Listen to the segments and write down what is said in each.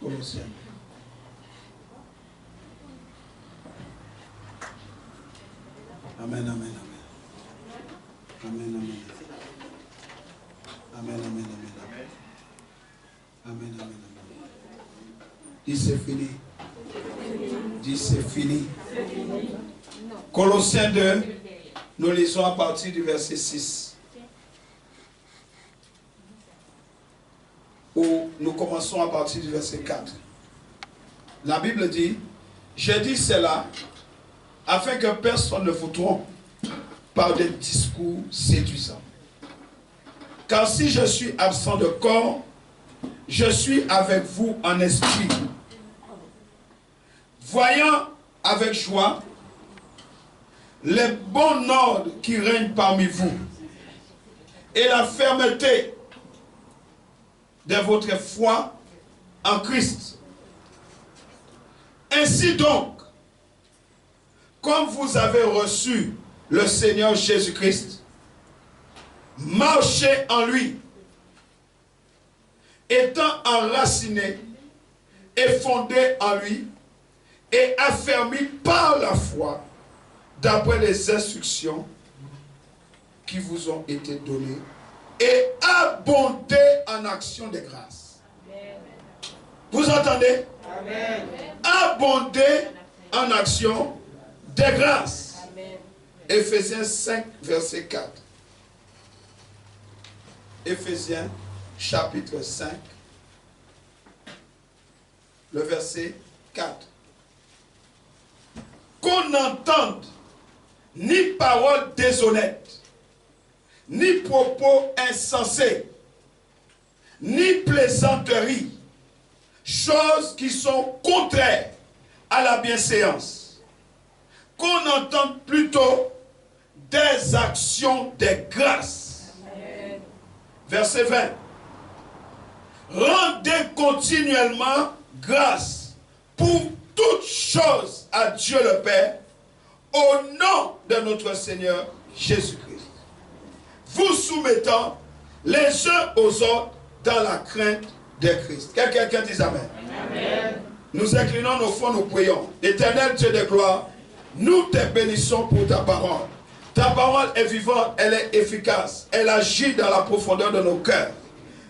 Colossiens. Amen, amen, amen. Amen, amen. Amen, amen, amen. Amen, amen, amen. Dis c'est fini. Dis c'est fini. Colossiens 2, nous lisons à partir du verset 6. Où nous commençons à partir du verset 4. La Bible dit, j'ai dit cela afin que personne ne vous trompe par des discours séduisants. Car si je suis absent de corps, je suis avec vous en esprit, voyant avec joie les bons ordres qui règnent parmi vous et la fermeté de votre foi en Christ. Ainsi donc, comme vous avez reçu le Seigneur Jésus-Christ, marchez en lui, étant enraciné et fondé en lui et affermi par la foi d'après les instructions qui vous ont été données et abondez en action de grâce. Vous entendez? Amen. Abondez en action de grâce. Amen. Éphésiens 5, verset 4. Éphésiens chapitre 5, le verset 4. Qu'on n'entende ni paroles déshonnêtes, ni propos insensés, ni plaisanteries, choses qui sont contraires à la bienséance. Qu'on entende plutôt des actions de grâce. Amen. Verset 20. Rendez continuellement grâce pour toutes choses à Dieu le Père, au nom de notre Seigneur Jésus-Christ. Vous soumettant les uns aux autres dans la crainte de Christ. Quelqu'un dise Amen. Amen. Nous inclinons nos fronts, nous prions. Éternel Dieu de gloire, nous te bénissons pour ta parole. Ta parole est vivante, elle est efficace, elle agit dans la profondeur de nos cœurs.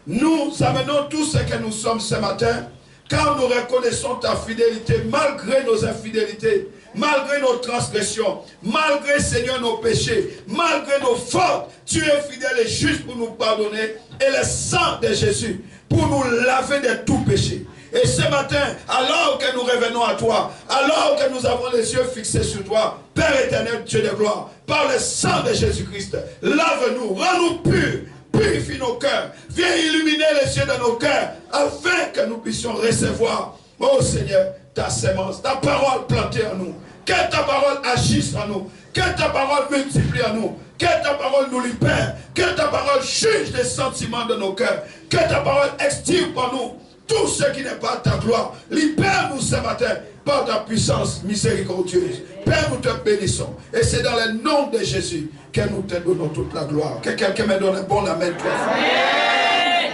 Nous amenons tout ce que nous sommes ce matin, car nous reconnaissons ta fidélité malgré nos infidélités, malgré nos transgressions, malgré, Seigneur, nos péchés, malgré nos fautes. Tu es fidèle et juste pour nous pardonner, et le sang de Jésus pour nous laver de tout péché. Et ce matin, alors que nous revenons à toi, alors que nous avons les yeux fixés sur toi, Père éternel, Dieu de gloire, par le sang de Jésus-Christ, lave-nous, rends-nous purs, purifie nos cœurs, viens illuminer les yeux de nos cœurs, afin que nous puissions recevoir, oh Seigneur, ta sémence, ta parole plantée en nous. Que ta parole agisse en nous, que ta parole multiplie en nous, que ta parole nous libère, que ta parole juge les sentiments de nos cœurs, que ta parole extirpe en nous tout ce qui n'est pas ta gloire. Libère-nous ce matin par ta puissance miséricordieuse. Père, nous te bénissons. Et c'est dans le nom de Jésus que nous te donnons toute la gloire. Que quelqu'un me donne un bon amen.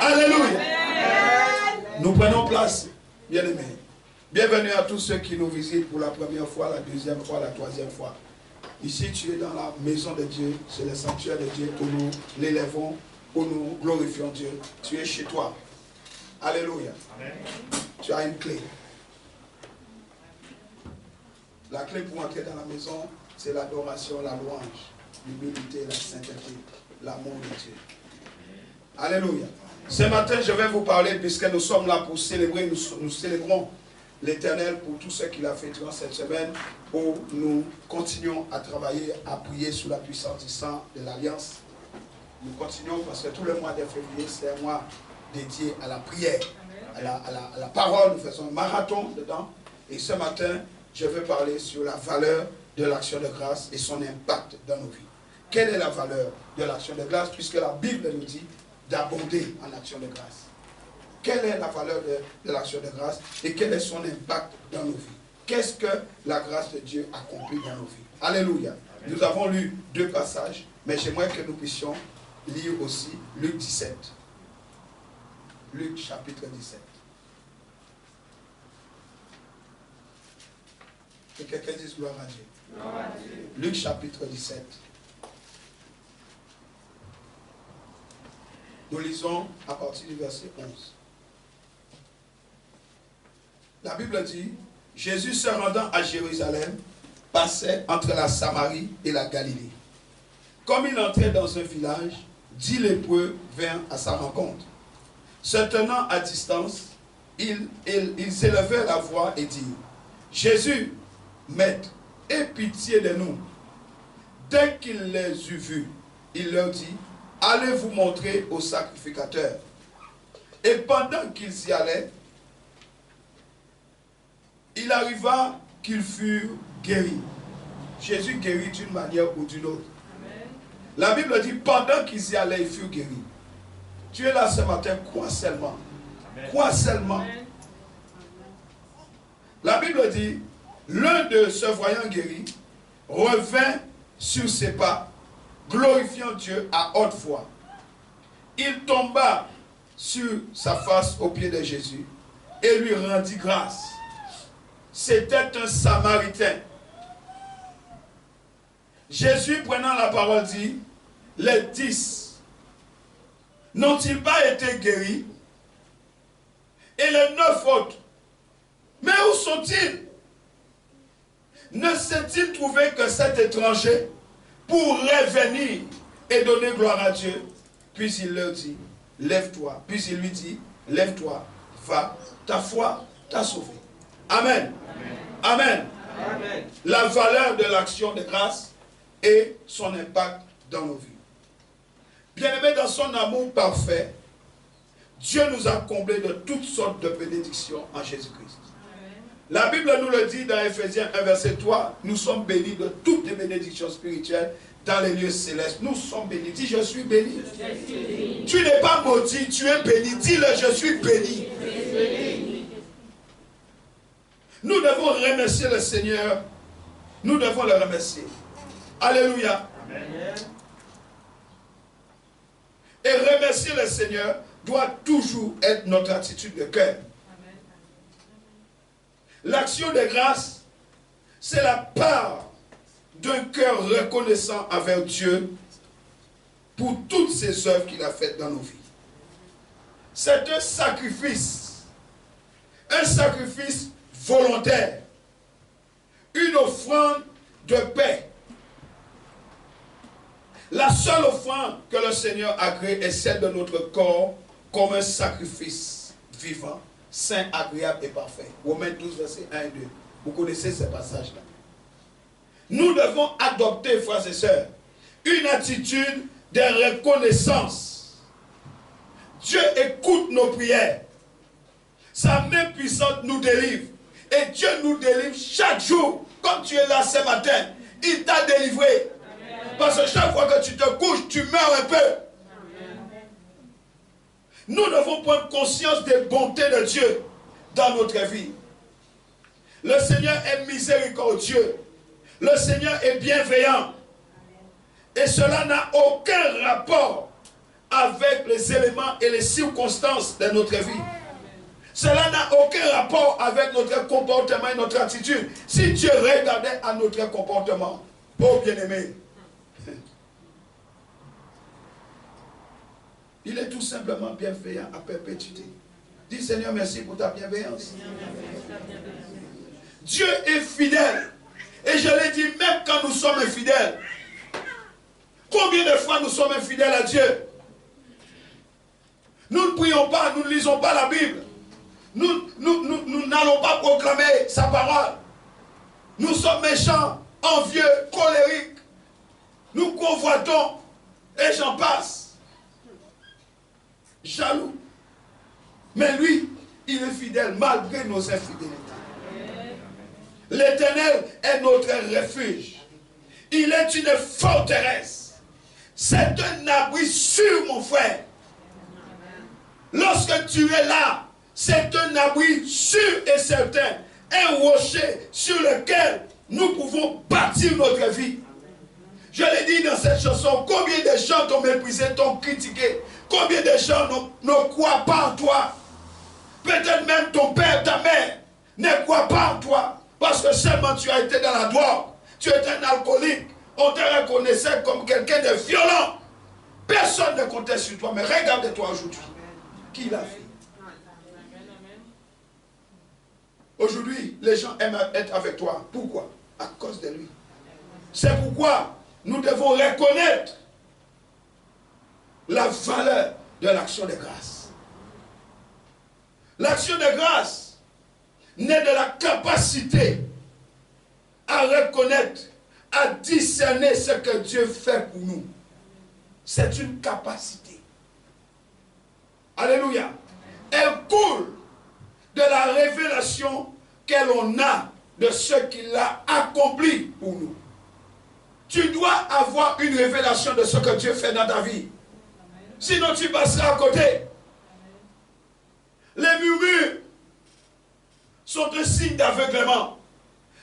Alléluia. Nous prenons place, bien-aimés. Bienvenue à tous ceux qui nous visitent pour la première fois, la deuxième fois, la troisième fois. Ici, tu es dans la maison de Dieu, c'est le sanctuaire de Dieu où nous l'élèvons, où nous glorifions Dieu. Tu es chez toi. Alléluia. Amen. Tu as une clé. La clé pour entrer dans la maison, c'est l'adoration, la louange, l'humilité, la sainteté, l'amour de Dieu. Alléluia. Ce matin, je vais vous parler, puisque nous sommes là pour célébrer, nous célébrons l'Éternel pour tout ce qu'il a fait durant cette semaine, où nous continuons à travailler, à prier sous la puissance du sang de l'Alliance. Nous continuons parce que tout le mois de février, c'est un mois dédié à la prière, à la parole. Nous faisons un marathon dedans. Et ce matin, je veux parler sur la valeur de l'action de grâce et son impact dans nos vies. Quelle est la valeur de l'action de grâce, puisque la Bible nous dit d'abonder en action de grâce. Quelle est la valeur de l'action de grâce et quel est son impact dans nos vies? Qu'est-ce que la grâce de Dieu accomplit dans nos vies? Alléluia. Nous avons lu 2 passages, mais j'aimerais que nous puissions lire aussi Luc 17. Luc chapitre 17. Que quelqu'un dise gloire à Dieu. Gloire à Dieu. Luc chapitre 17. Nous lisons à partir du verset 11. La Bible dit, Jésus se rendant à Jérusalem, passait entre la Samarie et la Galilée. Comme il entrait dans un village, 10 lépreux vinrent à sa rencontre. Se tenant à distance, ils élevaient la voix et dirent, Jésus, Maître, aie pitié de nous. Dès qu'il les eut vus, il leur dit, allez vous montrer au sacrificateur. Et pendant qu'ils y allaient, il arriva qu'ils furent guéris. Jésus guérit d'une manière ou d'une autre. Amen. La Bible dit, pendant qu'ils y allaient, ils furent guéris. Tu es là ce matin, crois seulement. Amen. Crois seulement. Amen. La Bible dit, l'un de se voyant guéri, revint sur ses pas, glorifiant Dieu à haute voix. Il tomba sur sa face aux pieds de Jésus et lui rendit grâce. C'était un Samaritain. Jésus, prenant la parole, dit, les 10 n'ont-ils pas été guéris? Et les 9 autres, mais où sont-ils? Ne s'est-il trouvé que cet étranger pour revenir et donner gloire à Dieu? Puis il leur dit, lève-toi. Puis il lui dit, lève-toi, va, ta foi t'a sauvé. Amen. Amen. Amen. La valeur de l'action de grâce et son impact dans nos vies. Bien-aimés, dans son amour parfait, Dieu nous a comblés de toutes sortes de bénédictions en Jésus-Christ. La Bible nous le dit dans Ephésiens 1, verset 3, nous sommes bénis de toutes les bénédictions spirituelles dans les lieux célestes. Nous sommes bénis. Dis, je suis béni. Tu n'es pas maudit, tu es béni. Dis-le, je suis béni. Nous devons remercier le Seigneur. Nous devons le remercier. Alléluia. Amen. Et remercier le Seigneur doit toujours être notre attitude de cœur. L'action de grâce, c'est la part d'un cœur reconnaissant envers Dieu pour toutes ses œuvres qu'il a faites dans nos vies. C'est un sacrifice volontaire, une offrande de paix. La seule offrande que le Seigneur a créée est celle de notre corps comme un sacrifice vivant, saint, agréable et parfait. Romains 12, versets 1 et 2. Vous connaissez ces passages-là. Nous devons adopter, frères et sœurs, une attitude de reconnaissance. Dieu écoute nos prières. Sa main puissante nous délivre. Et Dieu nous délivre chaque jour. Comme tu es là ce matin, il t'a délivré. Parce que chaque fois que tu te couches, tu meurs un peu. Nous devons prendre conscience des bontés de Dieu dans notre vie. Le Seigneur est miséricordieux. Le Seigneur est bienveillant. Et cela n'a aucun rapport avec les éléments et les circonstances de notre vie. Cela n'a aucun rapport avec notre comportement et notre attitude. Si Dieu regardait à notre comportement, oh bien-aimé, il est tout simplement bienveillant à perpétuité. Dis Seigneur, merci pour ta bienveillance. Dieu est fidèle. Et je l'ai dit, même quand nous sommes infidèles, combien de fois nous sommes infidèles à Dieu? Nous ne prions pas, nous ne lisons pas la Bible. Nous n'allons pas proclamer sa parole. Nous sommes méchants, envieux, colériques. Nous convoitons et j'en passe. Jaloux. Mais lui, il est fidèle malgré nos infidélités. L'Éternel est notre refuge. Il est une forteresse. C'est un abri sûr, mon frère. Lorsque tu es là, c'est un abri sûr et certain. Un rocher sur lequel nous pouvons bâtir notre vie. Je l'ai dit dans cette chanson, combien de gens t'ont méprisé, t'ont critiqué. Combien de gens ne croient pas en toi. Peut-être même ton père, ta mère ne croient pas en toi. Parce que seulement tu as été dans la drogue. Tu étais un alcoolique. On te reconnaissait comme quelqu'un de violent. Personne ne comptait sur toi. Mais regarde-toi aujourd'hui. Qui l'a fait? Aujourd'hui, les gens aiment être avec toi. Pourquoi? À cause de lui. C'est pourquoi nous devons reconnaître la valeur de l'action de grâce. L'action de grâce naît de la capacité à reconnaître, à discerner ce que Dieu fait pour nous. C'est une capacité. Alléluia. Elle coule de la révélation que l'on a de ce qu'il a accompli pour nous. Tu dois avoir une révélation de ce que Dieu fait dans ta vie. Sinon tu passeras à côté. Les murmures sont un signe d'aveuglement.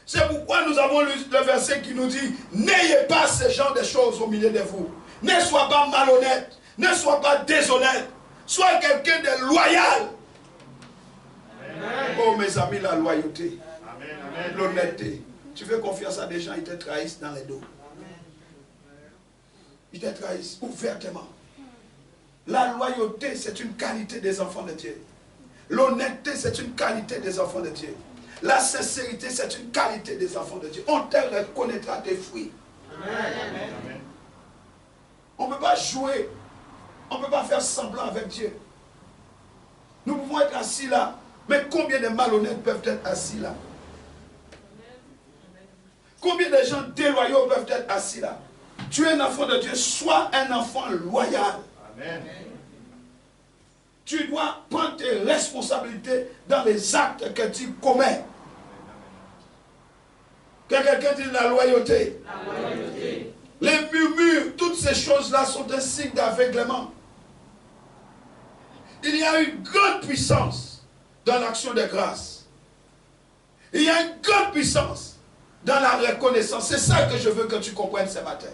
C'est pourquoi nous avons lu le verset qui nous dit: n'ayez pas ce genre de choses au milieu de vous. Ne sois pas malhonnête. Ne sois pas déshonnête. Sois quelqu'un de loyal. Amen. Oh mes amis, la loyauté, l'honnêteté. Tu fais confiance à des gens, ils te trahissent dans les dos. Ils te trahissent ouvertement. La loyauté, c'est une qualité des enfants de Dieu. L'honnêteté, c'est une qualité des enfants de Dieu. La sincérité, c'est une qualité des enfants de Dieu. On te reconnaîtra tes fruits. Amen. On ne peut pas jouer. On ne peut pas faire semblant avec Dieu. Nous pouvons être assis là. Mais combien de malhonnêtes peuvent être assis là? Combien de gens déloyaux peuvent être assis là? Tu es un enfant de Dieu. Sois un enfant loyal. Amen. Tu dois prendre tes responsabilités dans les actes que tu commets. Que quelqu'un dise la loyauté. La loyauté. Les murmures, toutes ces choses-là sont un signe d'aveuglement. Il y a une grande puissance dans l'action de grâce. Il y a une grande puissance dans la reconnaissance. C'est ça que je veux que tu comprennes ce matin.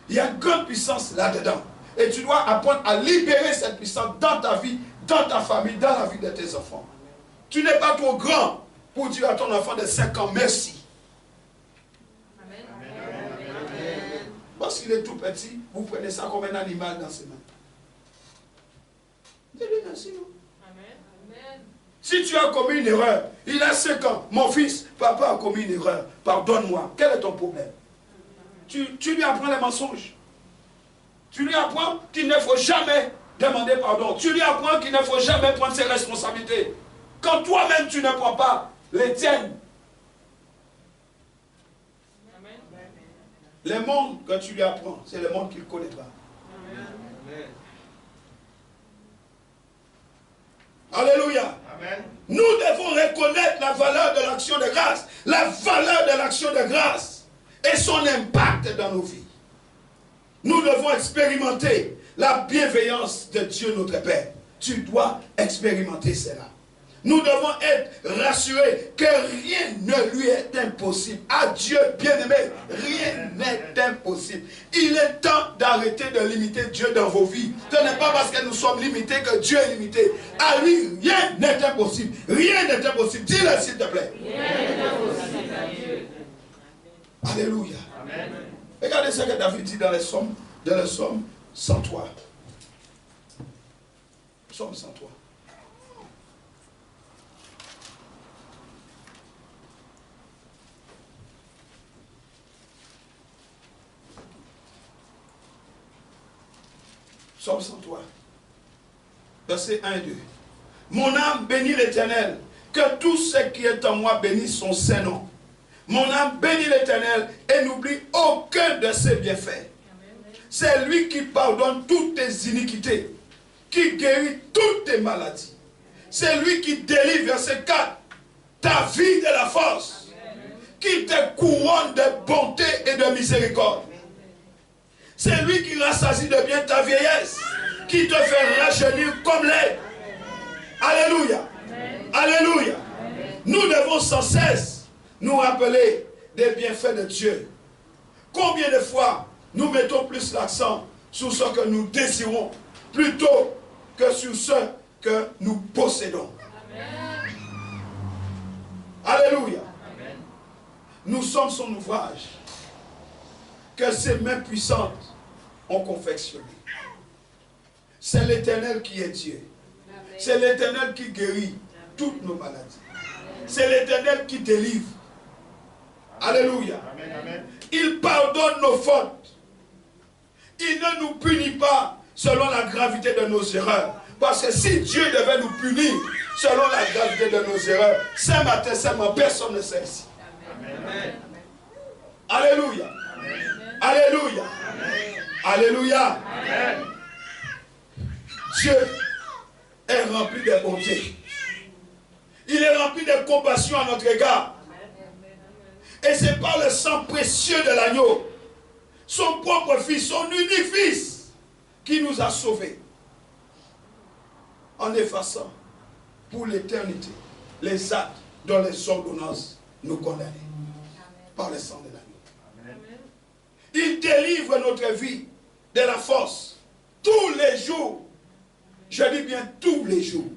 Il y a une grande puissance là-dedans. Et tu dois apprendre à libérer cette puissance dans ta vie, dans ta famille, dans la vie de tes enfants. Tu n'es pas trop grand pour dire à ton enfant de 5 ans merci. Amen. Amen. Parce qu'il est tout petit, vous prenez ça comme un animal dans ses mains. Dis-lui merci, non? Amen. Si tu as commis une erreur, il a 5 ans, mon fils, papa a commis une erreur, pardonne-moi. Quel est ton problème? Tu lui apprends les mensonges. Tu lui apprends qu'il ne faut jamais demander pardon. Tu lui apprends qu'il ne faut jamais prendre ses responsabilités. Quand toi-même tu ne prends pas les tiennes. Amen. Le monde que tu lui apprends, c'est le monde qu'il connaîtra. Amen. Alléluia. Amen. Nous devons reconnaître la valeur de l'action de grâce. La valeur de l'action de grâce et son impact dans nos vies. Nous devons expérimenter la bienveillance de Dieu notre Père. Tu dois expérimenter cela. Nous devons être rassurés que rien ne lui est impossible. À Dieu bien-aimé, rien n'est impossible. Il est temps d'arrêter de limiter Dieu dans vos vies. Ce n'est pas parce que nous sommes limités que Dieu est limité. À lui, rien n'est impossible. Rien n'est impossible. Dis-le s'il te plaît. Rien n'est impossible à Dieu. Alléluia. Amen. Regardez ce que David dit dans le psaume 103. Psaume 103. Psaume 103. Versets 1 et 2. Mon âme bénit l'Éternel. Que tout ce qui est en moi bénisse son saint nom. Mon âme bénit l'Éternel et n'oublie aucun de ses bienfaits. C'est lui qui pardonne toutes tes iniquités, qui guérit toutes tes maladies. C'est lui qui délivre, verset 4, ta vie de la force, qui te couronne de bonté et de miséricorde. C'est lui qui rassasie de bien ta vieillesse, qui te fait rajeunir comme l'air. Alléluia. Alléluia. Nous devons sans cesse nous rappeler des bienfaits de Dieu. Combien de fois nous mettons plus l'accent sur ce que nous désirons plutôt que sur ce que nous possédons. Amen. Alléluia. Amen. sommes son ouvrage, que ses mains puissantes ont confectionné. C'est l'Éternel qui est Dieu. C'est l'Éternel qui guérit toutes nos maladies. C'est l'Éternel qui délivre. Alléluia. Il pardonne nos fautes. Il ne nous punit pas selon la gravité de nos erreurs. Parce que si Dieu devait nous punir selon la gravité de nos erreurs, ce matin seulement, personne ne sait ici. Amen. Alléluia. Amen. Alléluia. Amen. Alléluia. Amen. Dieu est rempli de bonté. Il est rempli de compassion à notre égard. Et c'est par le sang précieux de l'agneau, son propre fils, son unique fils, qui nous a sauvés, en effaçant pour l'éternité les actes dont les ordonnances nous condamnaient. Par le sang de l'agneau. Il délivre notre vie de la force tous les jours. Je dis bien tous les jours.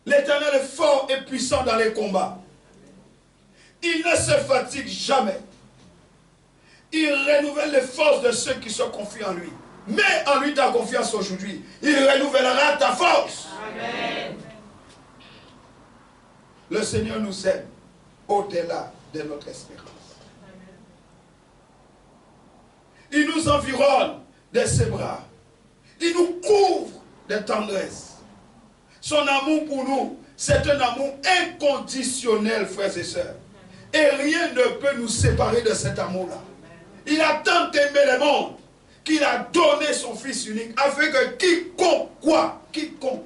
L'Éternel est fort et puissant dans les combats. Il ne se fatigue jamais. Il renouvelle les forces de ceux qui se confient en lui. Mets en lui ta confiance aujourd'hui. Il renouvellera ta force. Amen. Le Seigneur nous aime au-delà de notre espérance. Il nous environne de ses bras. Il nous couvre de tendresse. Son amour pour nous, c'est un amour inconditionnel, frères et sœurs. Et rien ne peut nous séparer de cet amour-là. Il a tant aimé le monde qu'il a donné son Fils unique afin que quiconque, quoi, quiconque,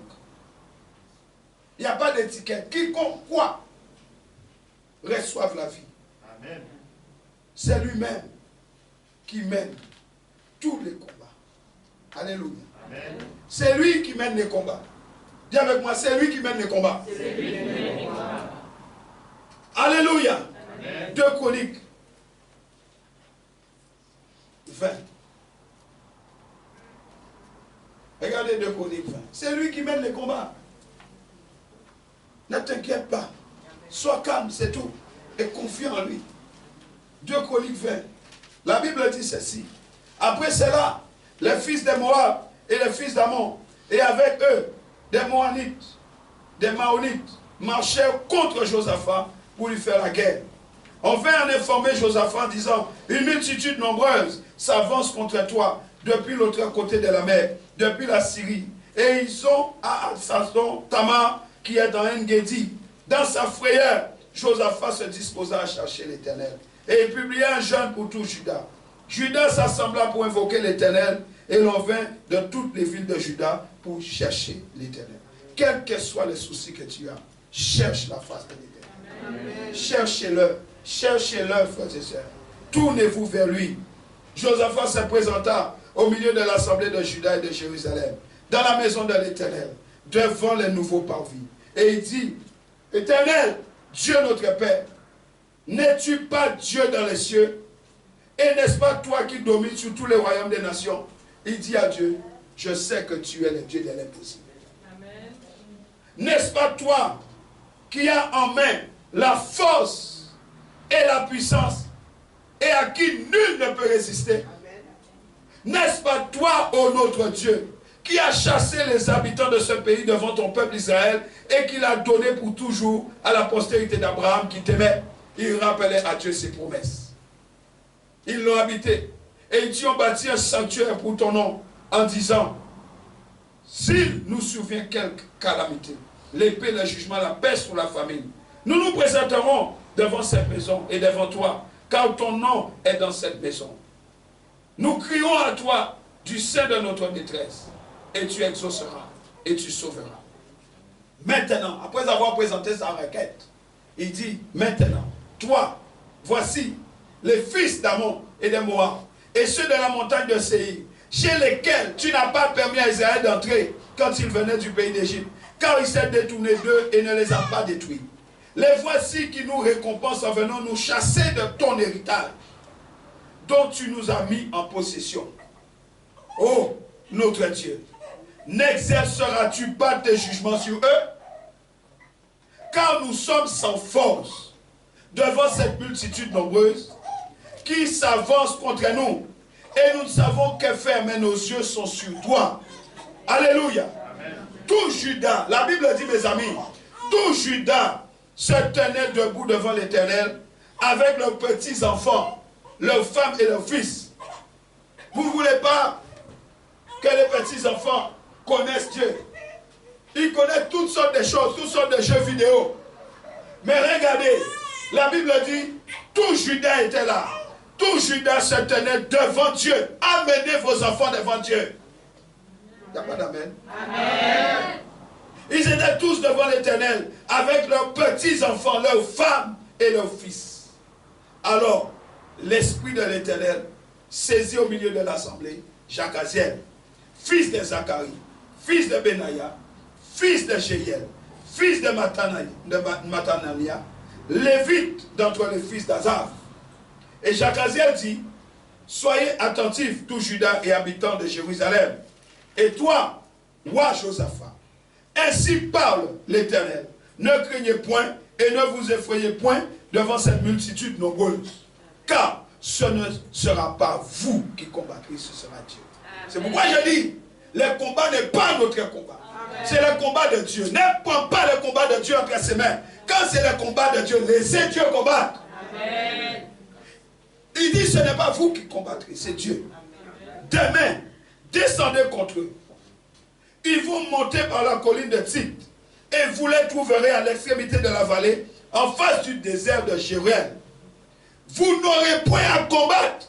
il n'y a pas d'étiquette, quiconque, quoi, reçoive la vie. Amen. C'est lui-même qui mène tous les combats. Alléluia. C'est lui qui mène les combats. Dis avec moi, c'est lui qui mène les combats. C'est lui qui mène les combats. Alléluia. Amen. 2 Chroniques 20. Regardez 2 Chroniques 20. C'est lui qui mène les combats. Ne t'inquiète pas. Sois calme, c'est tout. Et confie en lui. 2 Chroniques 20. La Bible dit ceci. Après cela, les fils de Moab et les fils d'Ammon, et avec eux, des Moanites, des Maonites, marchèrent contre Josaphat pour lui faire la guerre. On vint en informer Josaphat en disant, une multitude nombreuse s'avance contre toi depuis l'autre côté de la mer, depuis la Syrie. Et ils sont à Alsaston, Tamar, qui est dans En-Gedi. Dans sa frayeur, Josaphat se disposa à chercher l'Éternel. Et il publia un jeûne pour tout Juda. Juda s'assembla pour invoquer l'Éternel, et l'on vint de toutes les villes de Juda pour chercher l'Éternel. Quels que soient les soucis que tu as, cherche la face de l'Éternel. Cherchez-le. Cherchez-le, frères et sœurs. Tournez-vous vers lui. Josaphat se présenta au milieu de l'assemblée de Juda et de Jérusalem, dans la maison de l'Éternel, devant les nouveaux parvis. Et il dit, Éternel, Dieu notre Père, n'es-tu pas Dieu dans les cieux? Et n'est-ce pas toi qui domines sur tous les royaumes des nations? Il dit à Dieu, je sais que tu es le Dieu de l'impossible. N'est-ce pas toi qui as en main la force et la puissance et à qui nul ne peut résister? N'est-ce pas toi, ô notre Dieu, qui a chassé les habitants de ce pays devant ton peuple Israël et qui l'a donné pour toujours à la postérité d'Abraham qui t'aimait? Il rappelait à Dieu ses promesses. Ils l'ont habité. Et ils ont bâti un sanctuaire pour ton nom en disant, s'il nous survient quelque calamité, l'épée, le jugement, la peste ou la famine, nous nous présenterons devant cette maison et devant toi, car ton nom est dans cette maison. Nous crions à toi du sein de notre détresse, et tu exauceras, et tu sauveras. Maintenant, après avoir présenté sa requête, il dit, maintenant, toi, voici les fils d'Ammon et de Moab, et ceux de la montagne de Séir, chez lesquels tu n'as pas permis à Israël d'entrer quand ils venaient du pays d'Égypte, car il s'est détourné d'eux et ne les a pas détruits. Les voici qui nous récompensent en venant nous chasser de ton héritage, dont tu nous as mis en possession. Oh, notre Dieu, n'exerceras-tu pas tes jugements sur eux? Car nous sommes sans force devant cette multitude nombreuse qui s'avance contre nous. Et nous ne savons que faire, mais nos yeux sont sur toi. Alléluia. Amen. Tout Judas, la Bible dit, mes amis, tout Judas se tenait debout devant l'Éternel avec leurs petits-enfants, leurs femmes et leurs fils. Vous ne voulez pas que les petits-enfants connaissent Dieu. Ils connaissent toutes sortes de choses, toutes sortes de jeux vidéo. Mais regardez, la Bible dit, tout Judas était là. Tout Judas se tenait devant Dieu. Amenez vos enfants devant Dieu. Il n'y a pas d'amen. Amen. Ils étaient tous devant l'Éternel avec leurs petits-enfants, leurs femmes et leurs fils. Alors, l'Esprit de l'Éternel saisit au milieu de l'assemblée Jacaziel, fils de Zacharie, fils de Benaïa, fils de Jéhiel, fils de Matania, lévite d'entre les fils d'Azaph. Et Jacaziel dit, soyez attentifs, tous Judas et habitants de Jérusalem. Et toi, roi Josaphat, ainsi parle l'Éternel. Ne craignez point et ne vous effrayez point devant cette multitude nombreuse. Car ce ne sera pas vous qui combattrez, ce sera Dieu. C'est pourquoi je dis, le combat n'est pas notre combat. C'est le combat de Dieu. Ne prends pas le combat de Dieu entre ses mains. Quand c'est le combat de Dieu, laissez Dieu combattre. Amen. Il dit, ce n'est pas vous qui combattrez, c'est Dieu. Demain, descendez contre eux. Ils vont monter par la colline de Tzit. Et vous les trouverez à l'extrémité de la vallée, en face du désert de Jéruel. Vous n'aurez point à combattre.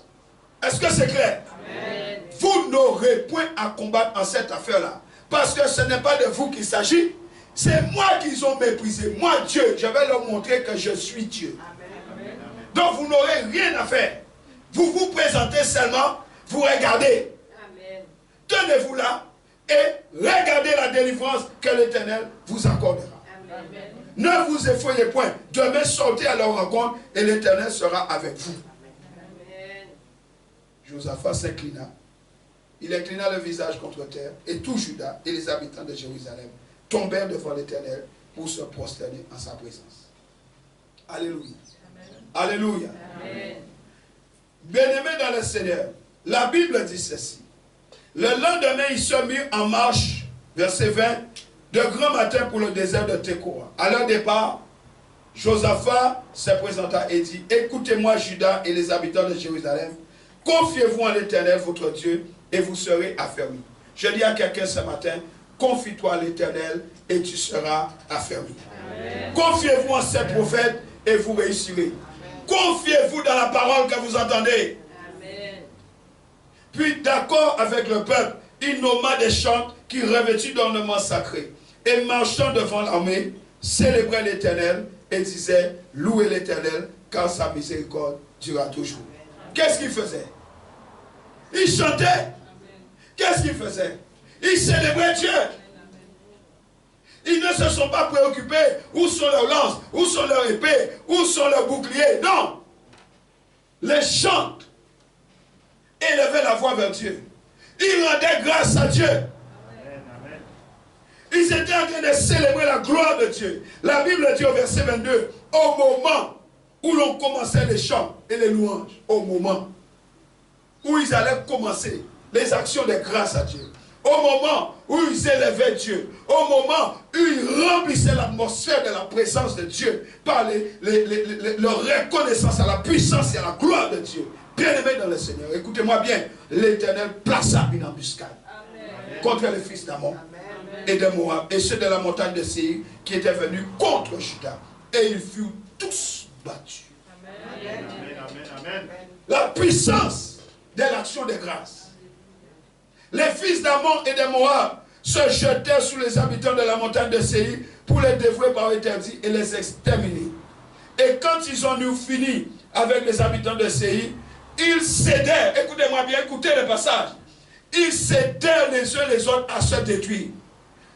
Est-ce que c'est clair? Amen. Vous n'aurez point à combattre en cette affaire-là. Parce que ce n'est pas de vous qu'il s'agit. C'est moi qu'ils ont méprisé. Moi, Dieu, je vais leur montrer que je suis Dieu. Amen. Donc vous n'aurez rien à faire. Vous vous présentez seulement, vous regardez. Tenez-vous là et regardez la délivrance que l'Éternel vous accordera. Amen. Ne vous effrayez point. Demain, sortez à leur rencontre et l'Éternel sera avec vous. Amen. Josaphat s'inclina. Il inclina le visage contre terre et tout Juda et les habitants de Jérusalem tombèrent devant l'Éternel pour se prosterner en sa présence. Alléluia. Amen. Alléluia. Amen. Bien-aimés dans le Seigneur, la Bible dit ceci. Le lendemain, ils se mirent en marche, verset 20, de grand matin pour le désert de Tekoa. À leur départ, Josaphat se présenta et dit, écoutez-moi Juda et les habitants de Jérusalem, confiez-vous en l'Éternel votre Dieu et vous serez affermis. Je dis à quelqu'un ce matin, confie-toi à l'Éternel et tu seras affermi. Confiez-vous en ces prophètes et vous réussirez. Confiez-vous dans la parole que vous entendez. Amen. Puis d'accord avec le peuple, il nomma des chantres qui revêtus d'ornements sacrés et marchant devant l'armée, célébraient l'Éternel et disaient, louez l'Éternel car sa miséricorde durera toujours. Qu'est-ce qu'ils faisaient? Ils chantaient. Qu'est-ce qu'ils faisaient? Ils célébraient Dieu. Ils ne se sont pas préoccupés où sont leurs lances, où sont leurs épées, où sont leurs boucliers. Non. Les chantes élevaient la voix vers Dieu. Ils rendaient grâce à Dieu. Amen. Ils étaient en train de célébrer la gloire de Dieu. La Bible dit au verset 22, au moment où l'on commençait les chants et les louanges, au moment où ils allaient commencer les actions de grâce à Dieu, au moment où ils élevaient Dieu, au moment où ils remplissaient l'atmosphère de la présence de Dieu par leur reconnaissance à la puissance et à la gloire de Dieu. Bien-aimés dans le Seigneur, écoutez-moi bien, l'Éternel plaça une embuscade contre les fils d'Ammon et de Moab et ceux de la montagne de Séir qui étaient venus contre Juda. Et ils furent tous battus. Amen. Amen. La puissance de l'action de grâce. Les fils d'Ammon et de Moab se jetèrent sous les habitants de la montagne de Séir pour les dévouer par interdit et les exterminer. Et quand ils ont eu fini avec les habitants de Séir, ils cédèrent, écoutez-moi bien, écoutez le passage, ils cédèrent les uns les autres à se détruire.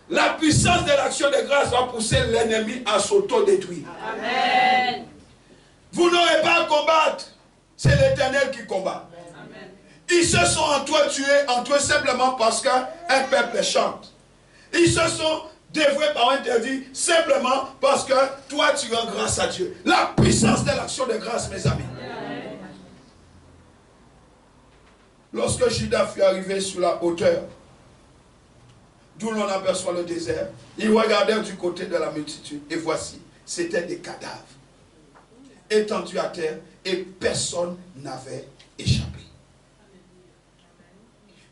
La puissance de l'action de grâce va pousser l'ennemi à s'auto-détruire. Amen. Vous n'aurez pas à combattre, c'est l'Éternel qui combat. Ils se sont entretués entre eux simplement parce qu'un peuple chante. Ils se sont dévoué par interdit simplement parce que toi tu rends grâce à Dieu. La puissance de l'action de grâce, mes amis. Lorsque Judas fut arrivé sur la hauteur, d'où l'on aperçoit le désert, ils regardèrent du côté de la multitude, et voici, c'étaient des cadavres étendus à terre, et personne n'avait échappé.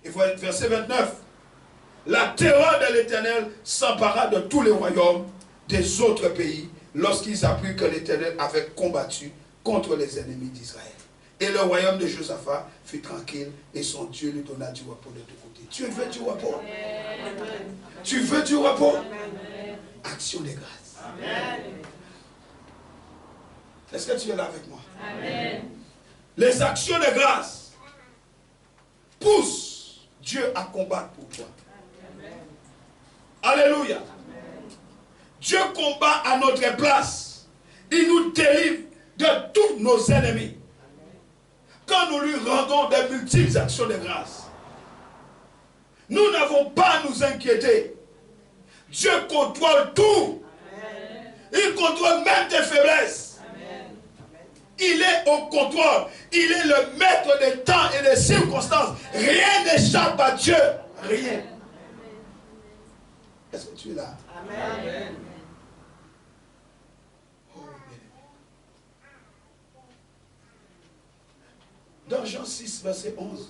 Et verset 29, la terreur de l'Éternel s'empara de tous les royaumes des autres pays, lorsqu'ils apprirent que l'Éternel avait combattu contre les ennemis d'Israël. Et le royaume de Josaphat fut tranquille et son Dieu lui donna du repos de deux côtés. Tu veux du repos? Tu veux du repos? Action de grâce. Est-ce que tu es là avec moi? Amen. Les actions de grâce poussent Dieu à combattre pour toi. Amen. Alléluia. Amen. Dieu combat à notre place. Il nous délivre de tous nos ennemis. Quand nous lui rendons des multiples actions de grâce, nous n'avons pas à nous inquiéter. Dieu contrôle tout. Amen. Il contrôle même tes faiblesses. Amen. Il est au contrôle. Il est le maître des temps et des circonstances. Rien n'échappe à Dieu. Rien. Est-ce que tu es là? Amen. Dans Jean 6, verset 11,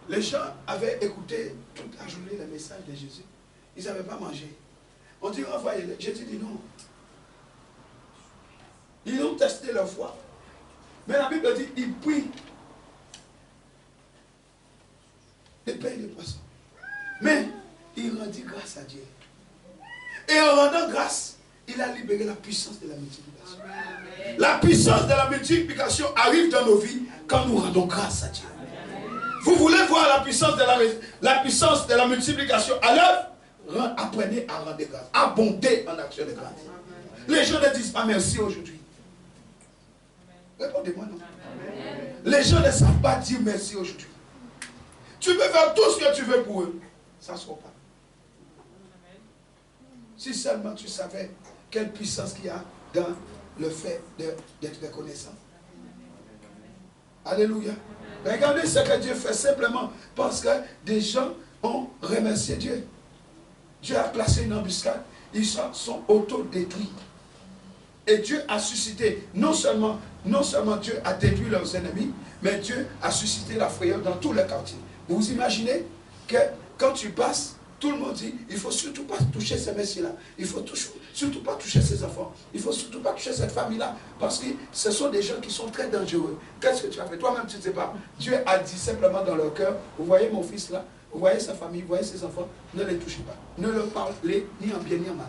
les gens avaient écouté toute la journée le message de Jésus. Ils n'avaient pas mangé. On dit, envoyez-les. Jésus dit non. Ils ont testé leur foi. Mais la Bible dit, ils prient des pains et des poissons. Mais il rendit grâce à Dieu. Et en rendant grâce, il a libéré la puissance de la multiplication. Amen. La puissance de la multiplication arrive dans nos vies quand nous rendons grâce à Dieu. Amen. Vous voulez voir la puissance de la multiplication à l'œuvre? Apprenez à rendre grâce. Abondez en action de grâce. Amen. Les gens ne disent pas merci aujourd'hui. Répondez-moi non. Amen. Les gens ne savent pas dire merci aujourd'hui. Tu peux faire tout ce que tu veux pour eux. Ça ne se fera pas. Si seulement tu savais quelle puissance qu'il y a dans le fait d'être reconnaissant. Alléluia. Regardez ce que Dieu fait simplement parce que des gens ont remercié Dieu. Dieu a placé une embuscade. Ils sont auto-détruits. Et Dieu a suscité, non seulement Dieu a détruit leurs ennemis, mais Dieu a suscité la frayeur dans tous les quartiers. Vous vous imaginez que quand tu passes, tout le monde dit, il ne faut surtout pas toucher ces messieurs-là. Il ne faut surtout pas toucher ces enfants. Il ne faut surtout pas toucher cette famille-là. Parce que ce sont des gens qui sont très dangereux. Qu'est-ce que tu as fait? Toi-même, tu ne sais pas. Dieu a dit simplement dans leur cœur, vous voyez mon fils là, vous voyez sa famille, vous voyez ses enfants, ne les touchez pas. Ne leur parlez ni en bien ni en mal.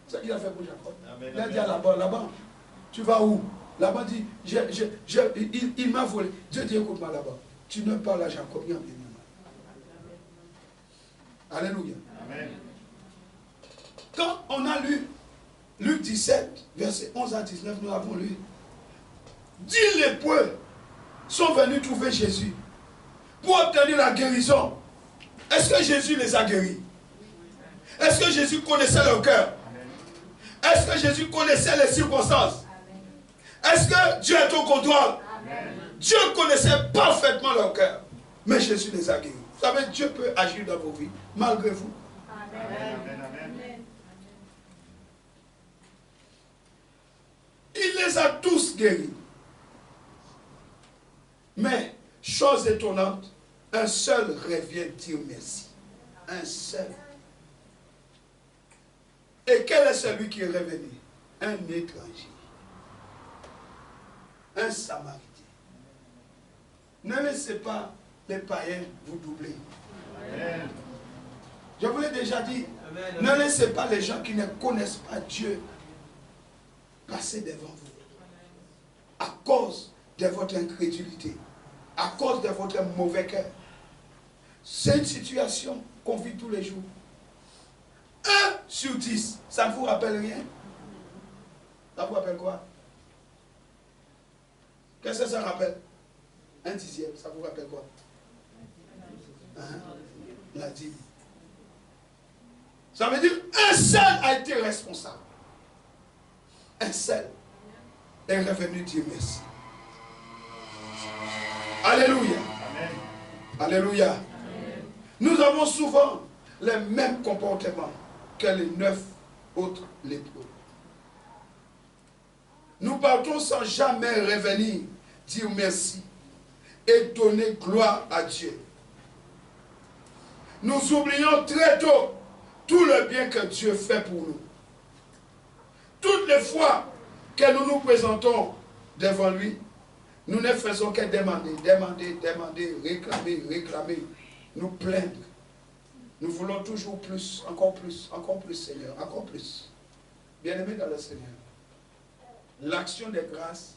C'est ce qu'il a fait pour Jacob. Il a dit à là-bas, tu vas où? Là-bas dit, il m'a volé. Dieu dit, écoute-moi là-bas. Tu ne parles à Jacob ni en bien ni en mal. Alléluia. Amen. Quand on a lu Luc 17, versets 11 à 19, nous avons lu 10 lépreux sont venus trouver Jésus pour obtenir la guérison. Est-ce que Jésus les a guéris? Est-ce que Jésus connaissait leur cœur? Est-ce que Jésus connaissait les circonstances? Est-ce que Dieu est au contrôle? Dieu connaissait parfaitement leur cœur, mais Jésus les a guéris. Vous savez, Dieu peut agir dans vos vies, malgré vous. Amen. Amen. Il les a tous guéris. Mais, chose étonnante, un seul revient dire merci. Un seul. Et quel est celui qui est revenu? Un étranger. Un Samaritain. Ne laissez pas les païens vous doubler. Amen. Je vous l'ai déjà dit. Amen. Ne laissez pas les gens qui ne connaissent pas Dieu passer devant vous. À cause de votre incrédulité. À cause de votre mauvais cœur. C'est une situation qu'on vit tous les jours. 1 sur 10, ça ne vous rappelle rien? Ça vous rappelle quoi? Qu'est-ce que ça rappelle? 1 dixième, ça vous rappelle quoi? Hein? La dîme. Ça veut dire un seul a été responsable. Un seul est revenu dire merci. Alléluia. Amen. Alléluia. Amen. Nous avons souvent les mêmes comportements que les 9 autres lépreux. Nous partons sans jamais revenir dire merci et donner gloire à Dieu. Nous oublions très tôt tout le bien que Dieu fait pour nous. Toutes les fois que nous nous présentons devant lui, nous ne faisons que demander, réclamer, nous plaindre. Nous voulons toujours plus, encore plus, Seigneur, encore plus. Bien-aimés dans le Seigneur, l'action de grâce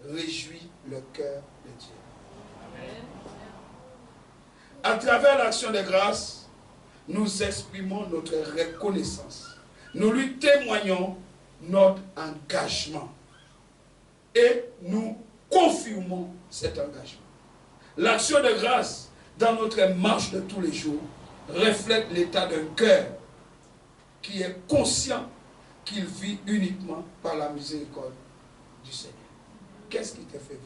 réjouit le cœur de Dieu. Amen. À travers l'action de grâce, nous exprimons notre reconnaissance. Nous lui témoignons notre engagement. Et nous confirmons cet engagement. L'action de grâce dans notre marche de tous les jours reflète l'état d'un cœur qui est conscient qu'il vit uniquement par la miséricorde du Seigneur. Qu'est-ce qui te fait vivre?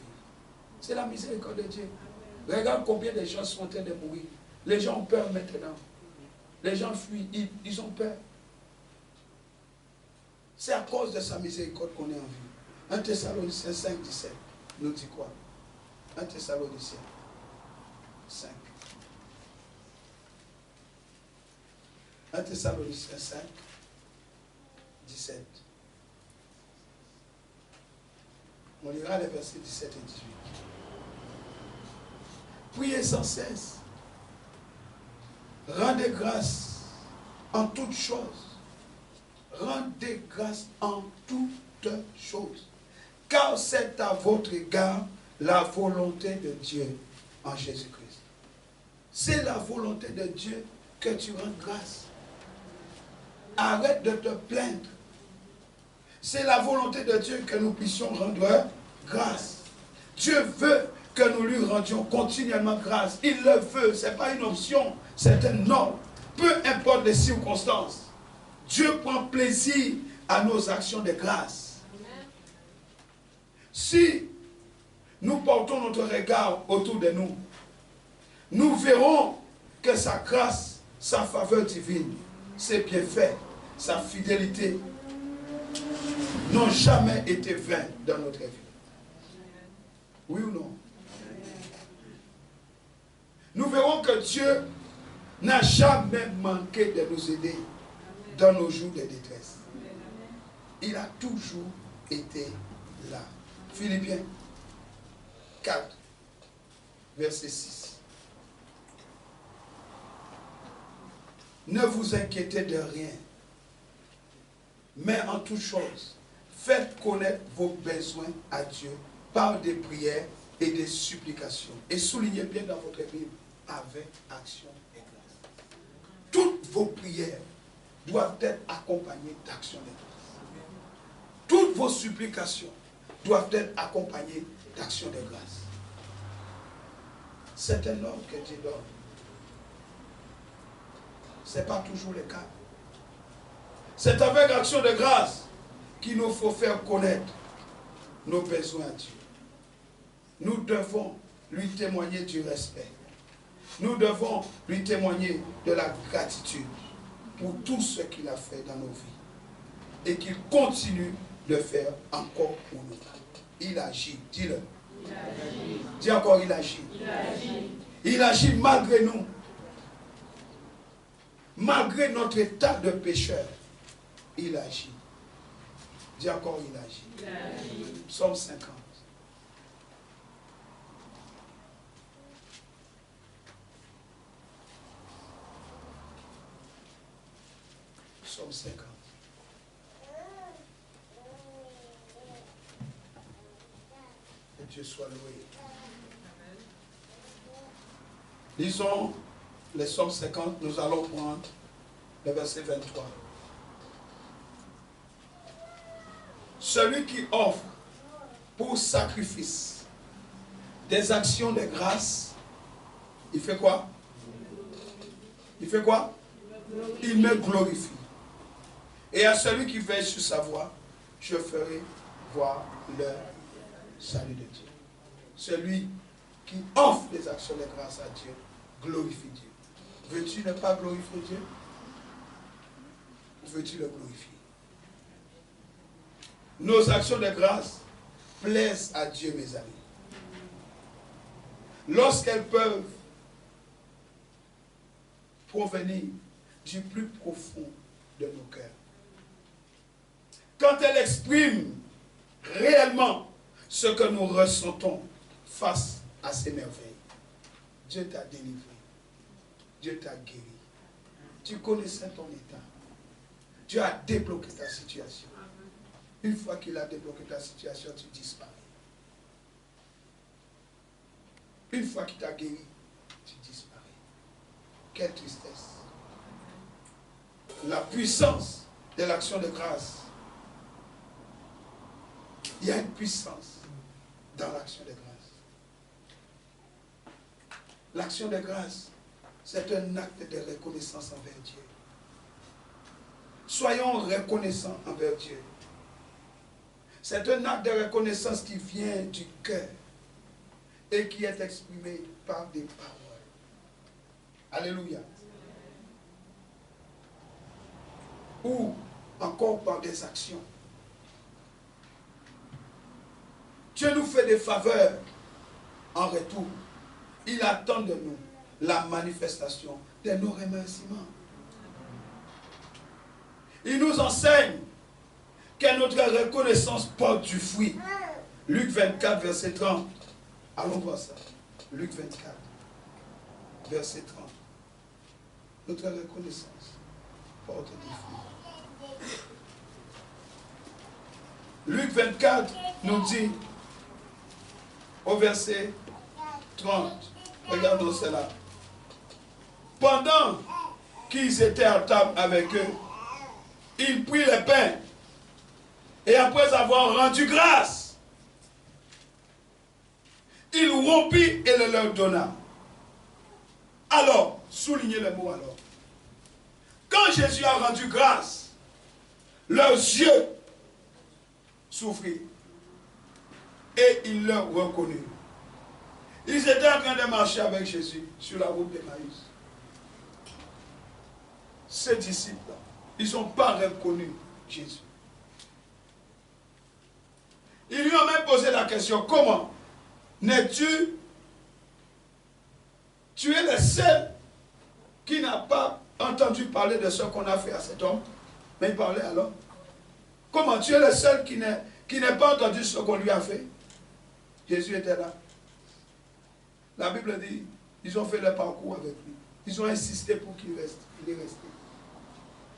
C'est la miséricorde de Dieu. Regarde combien de gens sont en train de mourir. Les gens ont peur maintenant. Les gens fuient, ils ont peur. C'est à cause de sa miséricorde qu'on est en vie. 1 Thessaloniciens 5, 17 nous dit quoi? 1 Thessaloniciens 5. 1 Thessaloniciens 5, 17. On lira les versets 17 et 18. Priez sans cesse. Rendez grâce en toutes choses. Rendez grâce en toutes choses. Car c'est à votre égard la volonté de Dieu en Jésus-Christ. C'est la volonté de Dieu que tu rends grâce. Arrête de te plaindre. C'est la volonté de Dieu que nous puissions rendre grâce. Dieu veut que nous lui rendions continuellement grâce. Il le veut. Ce n'est pas une option, c'est un ordre. Peu importe les circonstances, Dieu prend plaisir à nos actions de grâce. Si nous portons notre regard autour de nous, nous verrons que sa grâce, sa faveur divine, ses bienfaits, sa fidélité n'ont jamais été vains dans notre vie. Oui ou non? Nous verrons que Dieu n'a jamais manqué de nous aider dans nos jours de détresse. Il a toujours été là. Philippiens 4, verset 6. Ne vous inquiétez de rien, mais en toute chose, faites connaître vos besoins à Dieu par des prières et des supplications. Et soulignez bien dans votre Bible, avec action et grâce. Toutes vos prières doivent être accompagnées d'action et grâce. Toutes vos supplications doivent être accompagnées d'action de grâce. C'est un ordre que Dieu donne. Ce n'est pas toujours le cas. C'est avec action de grâce qu'il nous faut faire connaître nos besoins à Dieu. Nous devons lui témoigner du respect. Nous devons lui témoigner de la gratitude pour tout ce qu'il a fait dans nos vies. Et qu'il continue de faire encore pour nous. Il agit, dis-le. Dis encore, il agit. Il agit malgré nous. Malgré notre état de pécheur, il agit. Dis encore, il agit. Psaume 50. Psaume 50. Que Dieu soit loué. Lisons les Psaumes 50, nous allons prendre le verset 23. Celui qui offre pour sacrifice des actions de grâce, il fait quoi? Il fait quoi? Il me glorifie. Et à celui qui veille sur sa voie, je ferai voir le salut de Dieu. Celui qui offre les actions de grâce à Dieu, glorifie Dieu. Veux-tu ne pas glorifier Dieu? Ou veux-tu le glorifier? Nos actions de grâce plaisent à Dieu, mes amis. Lorsqu'elles peuvent provenir du plus profond de nos cœurs. Quand elles expriment réellement ce que nous ressentons face à ces merveilles. Dieu t'a délivré. Dieu t'a guéri. Tu connaissais ton état. Dieu a débloqué ta situation. Une fois qu'il a débloqué ta situation, tu disparais. Une fois qu'il t'a guéri, tu disparais. Quelle tristesse. La puissance de l'action de grâce. Il y a une puissance dans l'action de grâce. L'action de grâce, c'est un acte de reconnaissance envers Dieu. Soyons reconnaissants envers Dieu. C'est un acte de reconnaissance qui vient du cœur et qui est exprimé par des paroles. Alléluia. Ou encore par des actions. Dieu nous fait des faveurs en retour. Il attend de nous la manifestation de nos remerciements. Il nous enseigne que notre reconnaissance porte du fruit. Luc 24, verset 30. Allons voir ça. Luc 24, verset 30. Notre reconnaissance porte du fruit. Luc 24 nous dit, au verset 30, regardons cela. Pendant qu'ils étaient à table avec eux, il prit le pain et après avoir rendu grâce, il rompit et le leur donna. Alors, soulignez le mot alors. Quand Jésus a rendu grâce, leurs yeux s'ouvrirent et ils le reconnurent. Ils étaient en train de marcher avec Jésus sur la route d'Emmaüs. Ces disciples-là, ils n'ont pas reconnu Jésus. Ils lui ont même posé la question, comment n'es-tu? Tu es le seul qui n'a pas entendu parler de ce qu'on a fait à cet homme. Mais il parlait alors. Comment tu es le seul qui n'a pas entendu ce qu'on lui a fait? Jésus était là. La Bible dit, ils ont fait le parcours avec lui. Ils ont insisté pour qu'il reste. Il est resté.